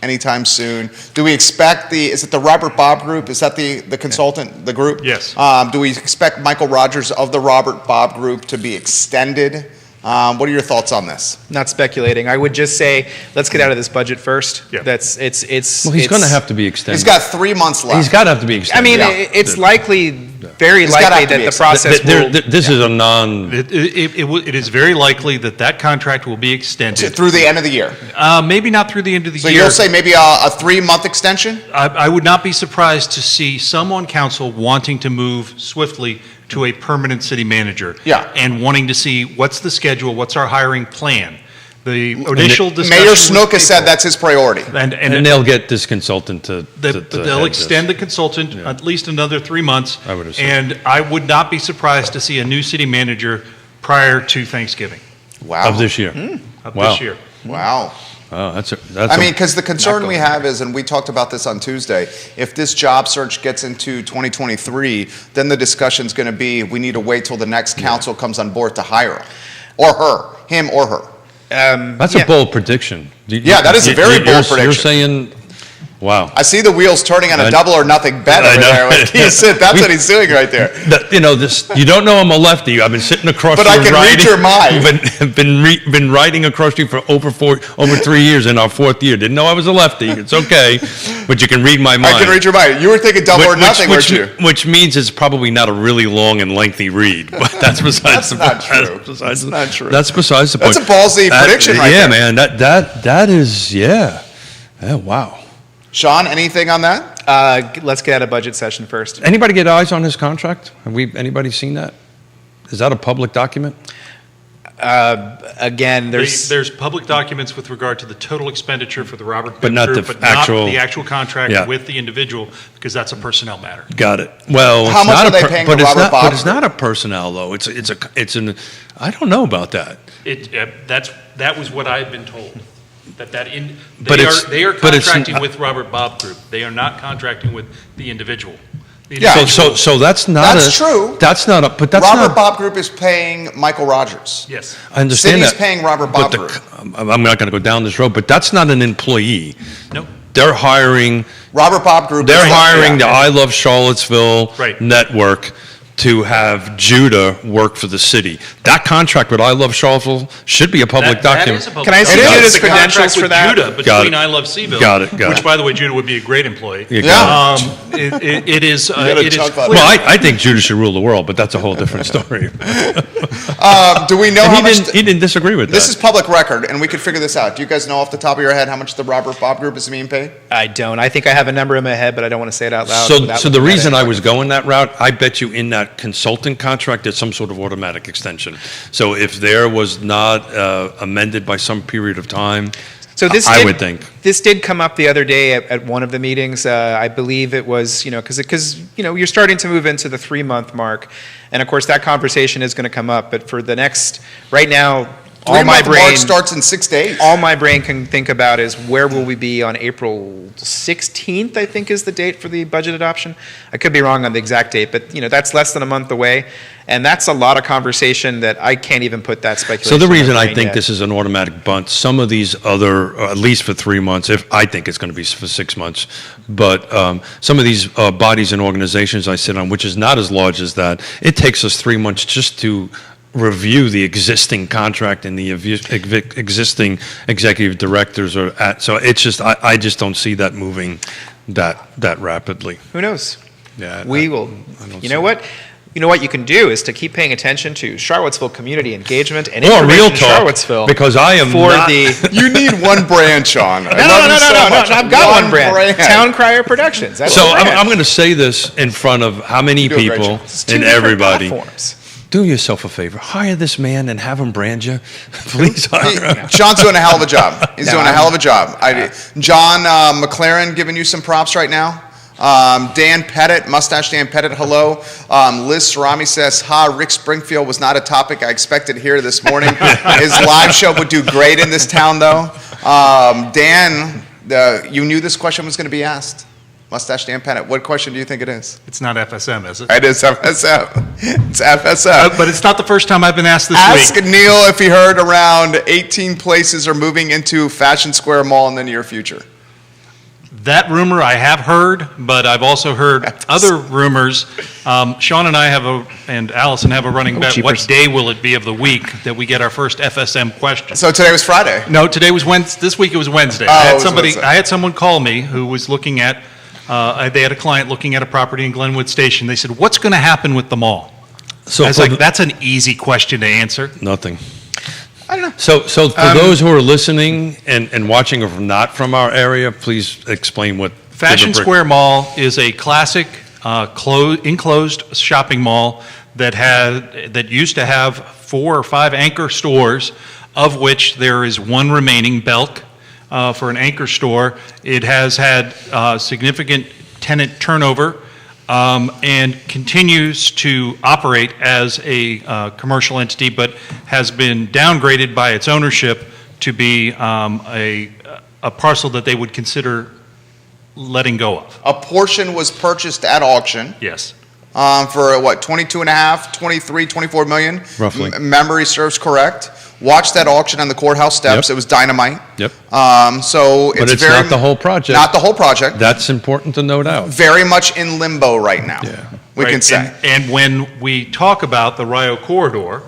anytime soon? Do we expect is it the Robert Bob Group? Is that the consultant, the group? Yes. Do we expect Michael Rogers of the Robert Bob Group to be extended? What are your thoughts on this? Not speculating. I would just say, let's get out of this budget first. Yeah. Well, he's going to have to be extended. He's got 3 months left. He's got to have to be extended. I mean, Yeah. it's likely, very It's gotta likely have to that be the extended. process will. This is a non. It is very likely that contract will be extended. through the end of the year. Maybe not through the end of the So year. you'll say maybe a 3-month extension? I would not be surprised to see some on council wanting to move swiftly to a permanent city manager. Yeah. And wanting to see what's the schedule, what's our hiring plan. The initial discussion. Mayor with Snook has said people- that's his priority. And they'll get this consultant to They'll head extend this. the consultant at least another 3 months. I would assume. And I would not be surprised to see a new city manager prior to Thanksgiving Wow. Of this year. of Wow. this year. Wow. Oh, that's I mean, because the concern we have is, and we talked about this on Tuesday, if this job search gets into 2023, then the discussion's going to be, we need to wait till the next council comes on board to hire him. Or her, him or her. That's Yeah. a bold prediction. Yeah, that is a very bold You're prediction. saying, wow. I see the wheels turning on a double or nothing bet I over know. there. Like he said, that's what he's doing right there. You don't know I'm a lefty. I've been sitting across But you I can read writing. your mind. Been writing across you for over 3 years in our 4th year. Didn't know I was a lefty. It's okay, but you can read my mind. I can read your mind. You were thinking double or nothing, weren't you? Which means it's probably not a really long and lengthy read. But that's besides That's not true. That's not true. That's besides the point. That's a ballsy prediction right yeah, there. man. That is yeah. Wow. Sean, anything on that? Let's get out of budget session first. Anybody get eyes on his contract? Anybody seen that? Is that a public document? Again, There's public documents with regard to the total expenditure for the Robert But Bob not Group, the but not actual- the actual contract Yeah. with the individual, because that's a personnel matter. Got it. Well, How it's much not are a they per- paying but the it's Robert not, Bob But it's Group? not a personnel though. It's an. I don't know about that. That was what I had been told. But They are but it's- contracting with Robert Bob Group. They are not contracting with the individual. The Yeah. individual- So that's not. That's true. That's not a. But that's Robert not. Bob Group is paying Michael Rogers. Yes. I understand City's that. paying Robert but Bob Group. I'm not going to go down this road, but that's not an employee. No. They're hiring. Robert Bob Group. They're is- hiring yeah. the I Love Charlottesville Right. network to have Judah work for the city. That contract with I Love Charlottesville should be a public That document. is a public Can I see document. Judah's It's a contract credentials for with that? Judah Got between it. I Love Seville. Got it, got Which, it. by the way, Judah would be a great employee. You Yeah. got it. It is gotta it is chunk that clear. Well, I think Judah should rule the world, but that's a whole different story. Do we know And how much? he didn't disagree with that. This is public record, and we could figure this out. Do you guys know off the top of your head how much the Robert Bob Group is being paid? I don't. I think I have a number in my head, but I don't want to say it out loud. So without the looking at reason it. I was going that route, I bet you in that consultant contract, there's some sort of automatic extension. So if there was not amended by some period of time, So this I did, would think. this did come up the other day at one of the meetings. I believe it was, because you're starting to move into the 3-month mark, and of course that conversation is going to come up. But for the next, right now, all my 3-month brain mark starts in 6 days. all my brain can think about is where will we be on April 16th, I think is the date for the budget adoption. I could be wrong on the exact date, but that's less than a month away. And that's a lot of conversation that I can't even put that speculation. So the in my reason I brain think yet. this is an automatic bunt, some of these other, or at least for 3 months, if I think it's going to be for 6 months, but some of these bodies and organizations I sit on, which is not as large as that, it takes us 3 months just to review the existing contract and the existing executive directors are at. So it's just I just don't see that moving that rapidly. Who knows? Yeah, We will. don't You know see what? You know what you can do is to keep paying attention to Charlottesville community engagement and Or information Real in Talk, Charlottesville because I am for not- the. You need one branch on. No, I've got one brand. Town Crier Productions. That's So the brand. I'm going to say this in front of how many do a great people job. It's two and different everybody. platforms. Do yourself a favor. Hire this man and have him brand you. Please hire him. John's doing a hell of a job. He's No, doing a I'm- hell of a job. John McLaren giving you some props right now. Dan Pettit, Mustache Dan Pettit, hello. Liz Sarami says, Rick Springfield was not a topic I expected here this morning. His live show would do great in this town, though. Dan You knew this question was going to be asked. Mustache Dan Pennant, what question do you think it is? It's not FSM, is it? It is FSM. It's FSM. But it's not the first time I've been asked this Ask week. Neil if he heard around 18 places are moving into Fashion Square Mall in the near future. That rumor I have heard, but I've also heard other rumors. Sean and I and Allison have a running bet. What jeepers. day will it be of the week that we get our first FSM question? So today was Friday. No, today was Wednesday. This week it was Wednesday. Oh, it was Wednesday. I had someone call me who was looking at. They had a client looking at a property in Glenwood Station. They said, "What's going to happen with the mall?" So I was like, "That's an easy question to answer." Nothing. I don't know. So for those who are listening and watching or not from our area, please explain what Fashion River Brick- Square Mall is a classic enclosed shopping mall that used to have 4 or 5 anchor stores, of which there is one remaining, Belk, for an anchor store. It has had significant tenant turnover and continues to operate as a commercial entity, but has been downgraded by its ownership to be a parcel that they would consider letting go of. A portion was purchased at auction Yes. for what, 22 and a half, 23, 24 million? Roughly. Memory serves correct. Watched that auction on the courthouse steps. Yep. It was dynamite. Yep. So But it's very, not the whole project. Not the whole project. That's important to note out. Very much in limbo right now. Yeah. We Right, can say. And when we talk about the Rio corridor,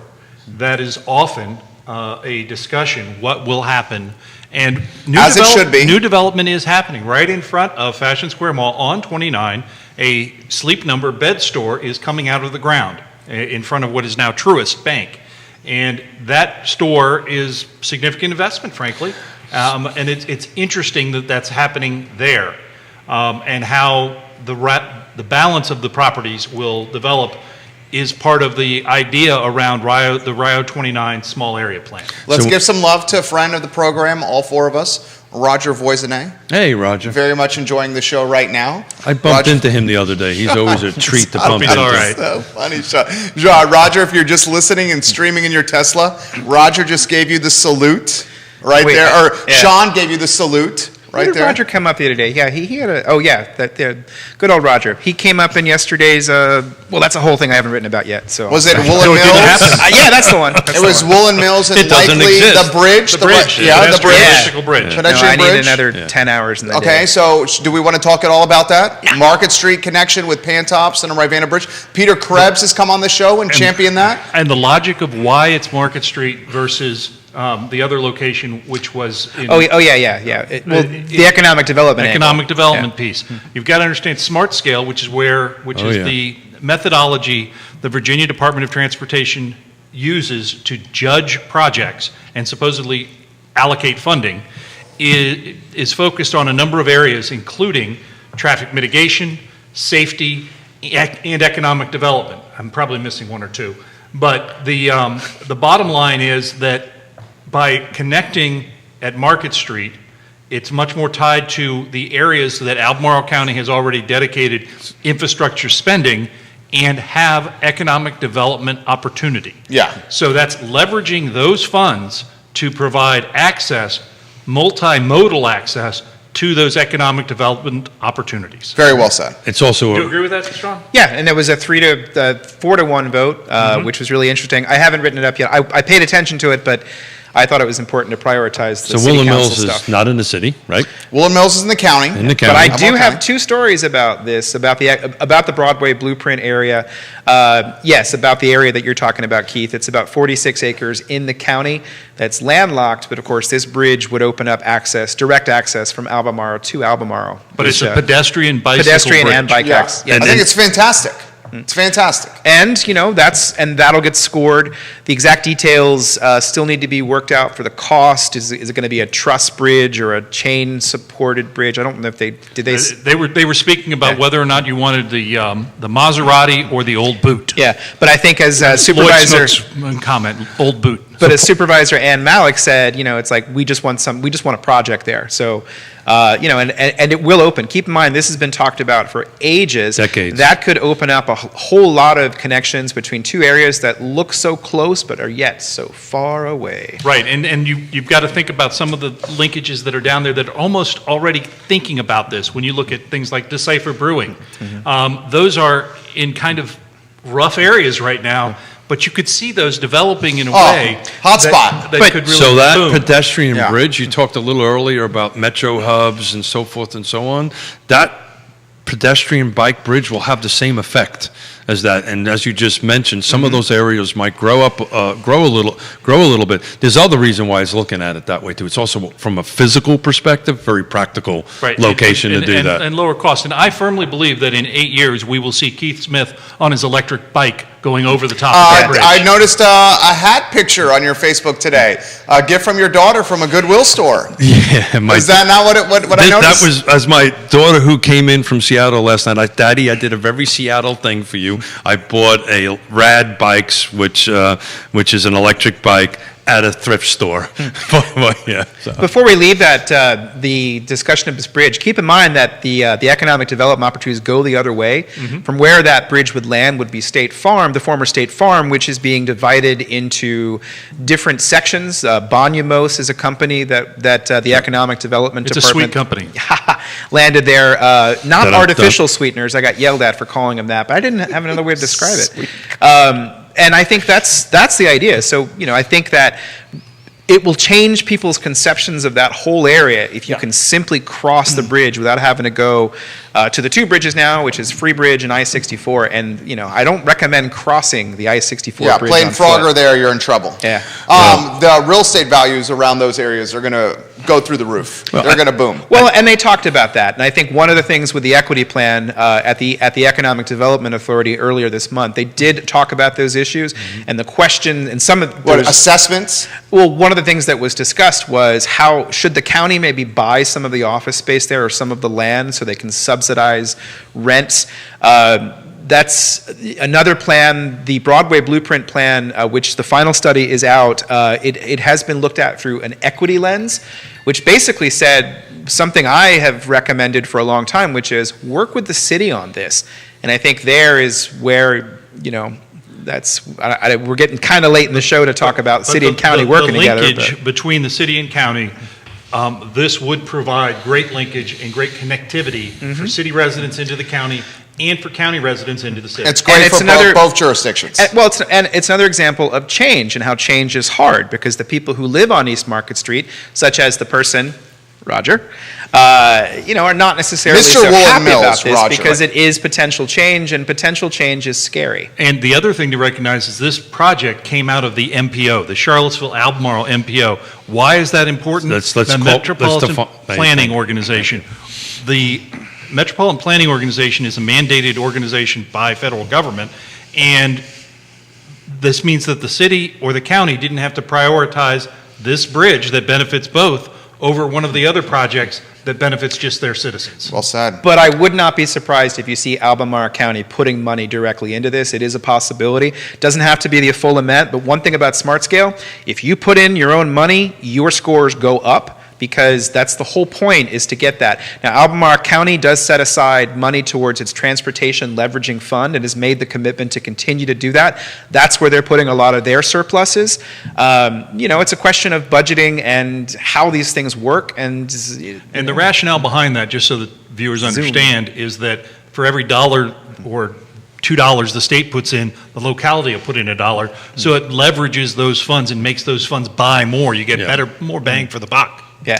that is often a discussion, what will happen. And As it should be. new development is happening right in front of Fashion Square Mall on 29. A Sleep Number bed store is coming out of the ground in front of what is now Truist Bank. And that store is significant investment, frankly. And it's interesting that that's happening there, and how the balance of the properties will develop is part of the idea around the Rio 29 small area plan. Let's So- give some love to a friend of the program, all 4 of us, Roger Voisinet. Hey, Roger. Very much enjoying the show right now. I bumped Roger- into him the other day. He's always a treat to bump He's into. all right. So funny. Roger, if you're just listening and streaming in your Tesla, Roger just gave you the salute right Wait, there. Or yeah. Sean gave you the salute Where right did there. Roger come up the other day? Yeah, he had a, oh yeah, good old Roger. He came up in yesterday's, well, that's a whole thing I haven't written about yet, so. Was it No, Woolen it didn't Mills? happen. Yeah, that's the one. That's It the was one. Woolen Mills and It doesn't likely exist. the bridge. The bridge, Yeah, the pedestrian bridge. bicycle bridge. No, Pedestrian I need bridge. another 10 hours in the day. Okay, so do we want to talk at all about that? Market Street connection with Pantops and the Rivanna Bridge. Peter Krebs has come on the show and championed that. And the logic of why it's Market Street versus the other location, which was in Oh, yeah. Well, the economic development angle. economic development piece. You've got to understand Smart Scale, which is Oh, yeah. the methodology the Virginia Department of Transportation uses to judge projects and supposedly allocate funding, is focused on a number of areas, including traffic mitigation, safety, and economic development. I'm probably missing 1 or 2. But the bottom line is that by connecting at Market Street, it's much more tied to the areas that Albemarle County has already dedicated infrastructure spending and have economic development opportunity. Yeah. So that's leveraging those funds to provide access, multimodal access, to those economic development opportunities. Very well said. It's also Do you a, agree with that, Sean? Yeah, and there was a 4-to-1 vote, which was really interesting. I haven't written it up yet. I paid attention to it, but I thought it was important to prioritize the so city Woolen council Mills stuff. is not in the city, right? Woolen Mills is in the county. In the But county. I do Okay. have 2 stories about this, about the Broadway blueprint area. Yes, about the area that you're talking about, Keith. It's about 46 acres in the county that's landlocked, but of course this bridge would open up direct access from Albemarle to Albemarle. But it's which, a pedestrian bicycle pedestrian bridge. and bike Yeah. access. I think it's fantastic. It's fantastic. And, that'll get scored. The exact details still need to be worked out for the cost. Is it going to be a truss bridge or a chain-supported bridge? I don't know if they They were speaking about Yeah. whether or not you wanted the Maserati or the old boot. Yeah, but I think as Lloyd Supervisor... Snook's comment, old boot. But as Supervisor Ann Malik said, it's like we just want a project there. So, and it will open. Keep in mind, this has been talked about for ages. Decades. That could open up a whole lot of connections between two areas that look so close but are yet so far away. Right, and you've got to think about some of the linkages that are down there that are almost already thinking about this. When you look at things like Decipher Brewing, those are in kind of rough areas right now, but you could see those developing in a way hotspot. that could really So that boom. pedestrian bridge, you talked a little earlier about metro hubs and so forth and so on, that pedestrian bike bridge will have the same effect as that. And as you just mentioned, some of those areas might grow a little bit. There's other reason why it's looking at it that way too. It's also from a physical perspective, very practical location to do that. And lower cost. And I firmly believe that in 8 years, we will see Keith Smith on his electric bike going over the top of that bridge. I noticed a hat picture on your Facebook today. A gift from your daughter from a Goodwill store. Yeah, Is that not what I noticed? That was as my daughter who came in from Seattle last night. Daddy, I did a very Seattle thing for you. I bought a Rad Bikes, which is an electric bike, at a thrift store. Before we leave the discussion of this bridge, keep in mind that the economic development opportunities go the other way. From where that bridge would land would be State Farm, the former State Farm, which is being divided into different sections. Bonumos is a company that the economic development department. It's a sweet company. Landed there, not artificial sweeteners. I got yelled at for calling them that, but I didn't have another way to describe it. And I think that's the idea. So, I think that it will change people's conceptions of that whole area if you can simply cross the bridge without having to go to the two bridges now, which is Free Bridge and I-64. And, I don't recommend crossing the I-64 bridge playing on Frogger foot. there, you're in trouble. Yeah. The real estate values around those areas are going to go through the roof. They're going to boom. Well, and they talked about that. And I think one of the things with the equity plan at the Economic Development Authority earlier this month, they did talk about those issues. And the question, and some of assessments? Well, one of the things that was discussed was how should the county maybe buy some of the office space there or some of the land so they can subsidize rents. That's another plan, the Broadway Blueprint Plan, which the final study is out. It has been looked at through an equity lens, which basically said something I have recommended for a long time, which is work with the city on this. And I think there is where, we're getting kind of late in the show to talk about city and county working together. The linkage between the city and county, this would provide great linkage and great connectivity for city residents into the county and for county residents into the city. It's great for both jurisdictions. It's another example of change and how change is hard because the people who live on East Market Street, such as the person, Roger, are not necessarily Mr. so Woolen happy Mills, about this Roger. because it is potential change, and potential change is scary. And the other thing to recognize is this project came out of the MPO, the Charlottesville Albemarle MPO. Why is that important? The Metropolitan Planning Organization. The Metropolitan Planning Organization is a mandated organization by federal government, and this means that the city or the county didn't have to prioritize this bridge that benefits both over one of the other projects that benefits just their citizens. Well said. But I would not be surprised if you see Albemarle County putting money directly into this. It is a possibility. Doesn't have to be the full amount, but one thing about Smart Scale, if you put in your own money, your scores go up, because that's the whole point, is to get that. Now, Albemarle County does set aside money towards its transportation leveraging fund and has made the commitment to continue to do that. That's where they're putting a lot of their surpluses. It's a question of budgeting and how these things work. And the rationale behind that, just so that viewers understand, is that for every $1 or $2 the state puts in, the locality will put in $1. So it leverages those funds and makes those funds buy more. You get more bang for the buck. Yeah.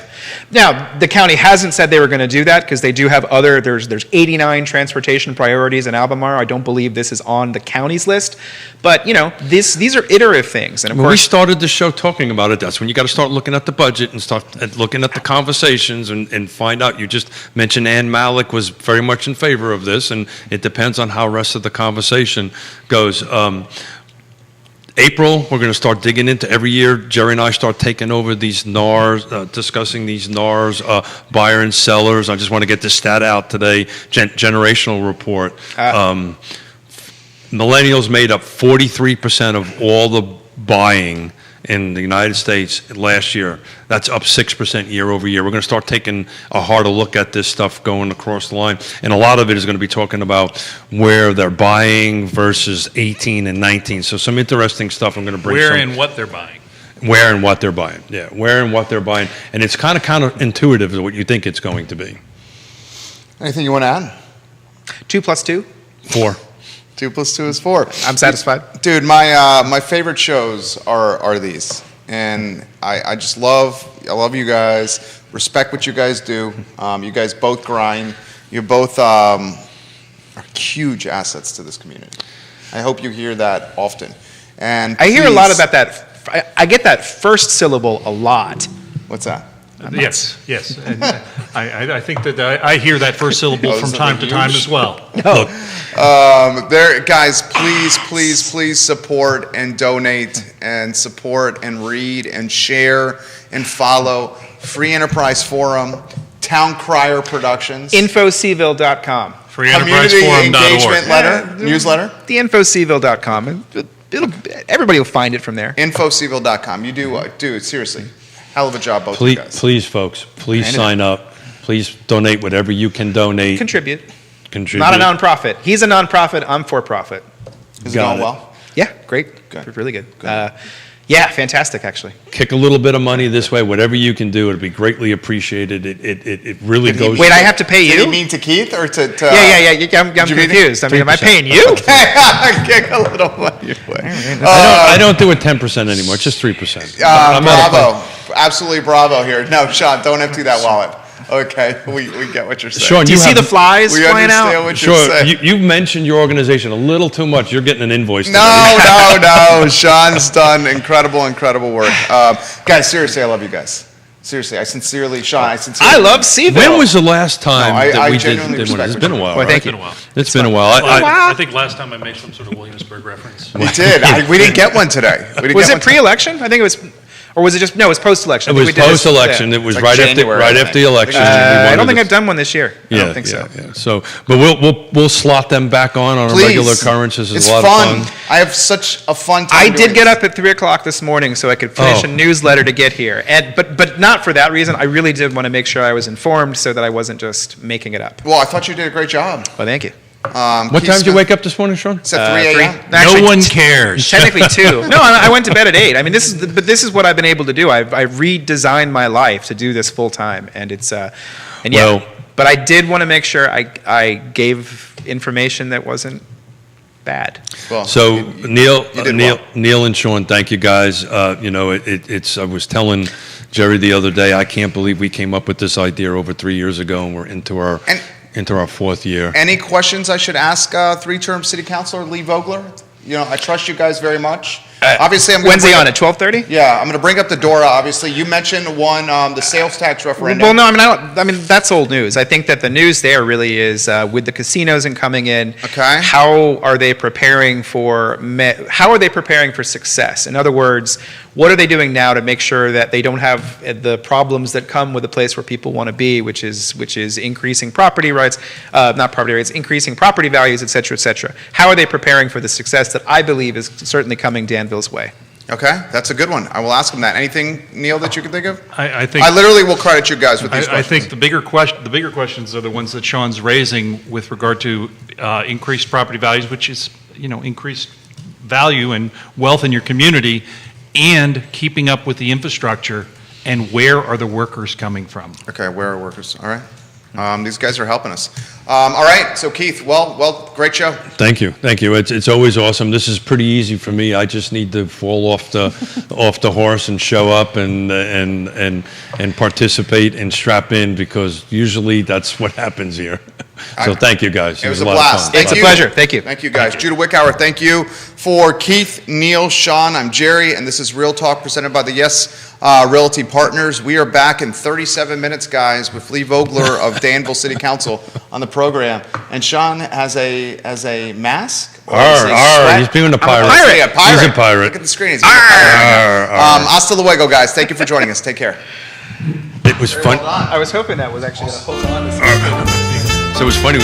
Now, the county hasn't said they were going to do that because they do have there's 89 transportation priorities in Albemarle. I don't believe this is on the county's list. But, these are iterative things. And of When we course, started the show talking about it, that's when you got to start looking at the budget and start looking at the conversations and find out. You just mentioned Ann Malik was very much in favor of this, and it depends on how the rest of the conversation goes. April, we're going to start digging into every year. Jerry and I start taking over these NARs, discussing these NARs, buyer and sellers. I just want to get this stat out today, generational report. Millennials made up 43% of all the buying in the United States last year. That's up 6% year over year. We're going to start taking a harder look at this stuff going across the line. And a lot of it is going to be talking about where they're buying versus 18 and 19. So some interesting stuff I'm going to bring. Where and what they're buying. Where and what they're buying. Yeah, where and what they're buying. And it's kind of counterintuitive to what you think it's going to be. Anything you want to add? 2 plus 2? 4. 2 plus 2 is 4. I'm satisfied. Dude, my favorite shows are these, and I just love you guys. Respect what you guys do. You guys both grind. You both are huge assets to this community. I hope you hear that often. And I hear a lot please- about that. I get that first syllable a lot. What's that? Yes. And I think that I hear that first syllable Oh, from is that time to time huge? as well. No. Guys, please support and donate and support and read and share and follow Free Enterprise Forum, Town Crier Productions, Infocville.com. Community Engagement FreeEnterpriseForum.org. Letter, newsletter, The Infocville.com. Everybody will find it from there. Infocville.com. You do, dude, seriously, hell of a job, both of you guys. Please, folks, please Right. sign up. Please donate whatever you can donate. Contribute. Contribute. Not a nonprofit. He's a nonprofit. I'm for profit. Is it Got going it. well? Yeah, great. Good. Really good. Yeah, fantastic, actually. Kick a little bit of money this way. Whatever you can do, it'll be greatly apprecited. It really Did he- goes. Wait, I have to pay Did you? he mean to Keith or to? Yeah. I'm Did you mean it? confused. I mean, am I 3%. paying you? Kick a little money away. I don't do it 10% anymore. It's just 3%. I'm at a Bravo. Absolutely bravo here. No, Sean, don't empty that wallet. Okay, we get what you're saying. Sean, Do you see have- the flies we flying understand out? what you're Sure, saying. you've mentioned your organization a little too much. You're getting an invoice today. No. Sean's done incredible work. Guys, seriously, I love you guys. Seriously, I sincerely. I love Seville. When was the last time No, I that we genuinely did one? respect It's what been a you- while, Well, right? thank It's you. been a while. It's been a while. I think last time I made some sort of Williamsburg reference. We did. We didn't get one today. We didn't Was get it one today. pre-election? I think it was, or was it just, no, it was post-election. It I think was we did this- post-election. yeah. It was Like right after January, I think. the election. I don't think I've done one this year. I don't think so. Yeah. So, but we'll slot them back on a Please. regular occurrence. This is It's a lot fun. of fun. I have such a fun time. I doing did get this. up at 3 o'clock this morning so I could finish Oh. a newsletter to get here. But not for that reason. I really did want to make sure I was informed so that I wasn't just making it up. Well, I thought you did a great job. Well, thank you. What time did you wake up this morning, Sean? It's at 3 3. a.m. Actually, No one cares. Technically 2. No, I went to bed at 8. I mean, this is what I've been able to do. I redesigned my life to do this full time, and it's and yeah. Well- but I did want to make sure I gave information that wasn't bad. Well, So you Neil, did well. Neil and Sean, thank you guys. It's I was telling Jerry the other day, I can't believe we came up with this idea over 3 years ago, and we're into our And- 4th year. Any questions I should ask three-term city councilor Lee Vogler? You know, I trust you guys very much. Obviously, I'm going When's he on at 12:30? Yeah, I'm going to bring up the Dora. Obviously, you mentioned one, the sales tax referendum. Well, no, I mean that's old news. I think that the news there really is with the casinos and coming in. Okay. How are they preparing for success? In other words, what are they doing now to make sure that they don't have the problems that come with a place where people want to be, which is increasing property rights, not property rights, increasing property values, et cetera, et cetera. How are they preparing for the success that I believe is certainly coming Danville's way? Okay, that's a good one. I will ask him that. Anything, Neil, that you can think of? I think. I literally will credit you guys with these I questions. think the bigger questions are the ones that Sean's raising with regard to increased property values, which is, increased value and wealth in your community, and keeping up with the infrastructure, and where are the workers coming from? Okay, where are workers? All right. These guys are helping us. All right, so Keith, well, great show. Thank you. It's always awesome. This is pretty easy for me. I just need to fall off the horse and show up and participate and strap in, because usually that's what happens here. So thank you guys. It was a lot of blast. fun. Thank It's a you. pleasure. Thank you. Thank you, guys. Judah Wickower, thank you. For Keith, Neil, Sean, I'm Jerry, and this is Real Talk presented by the Yes Realty Partners. We are back in 37 minutes, guys, with Lee Vogler of Danville City Council on the program. And Sean has a mask? Or is it a sweat? He's being a pirate. I'm a pirate. He's a pirate. Look at the screen. He's being a pirate. Hasta luego, guys. Thank you for joining us. Take care. It was fun. I was hoping that was actually going to hold on to something. So it was funny.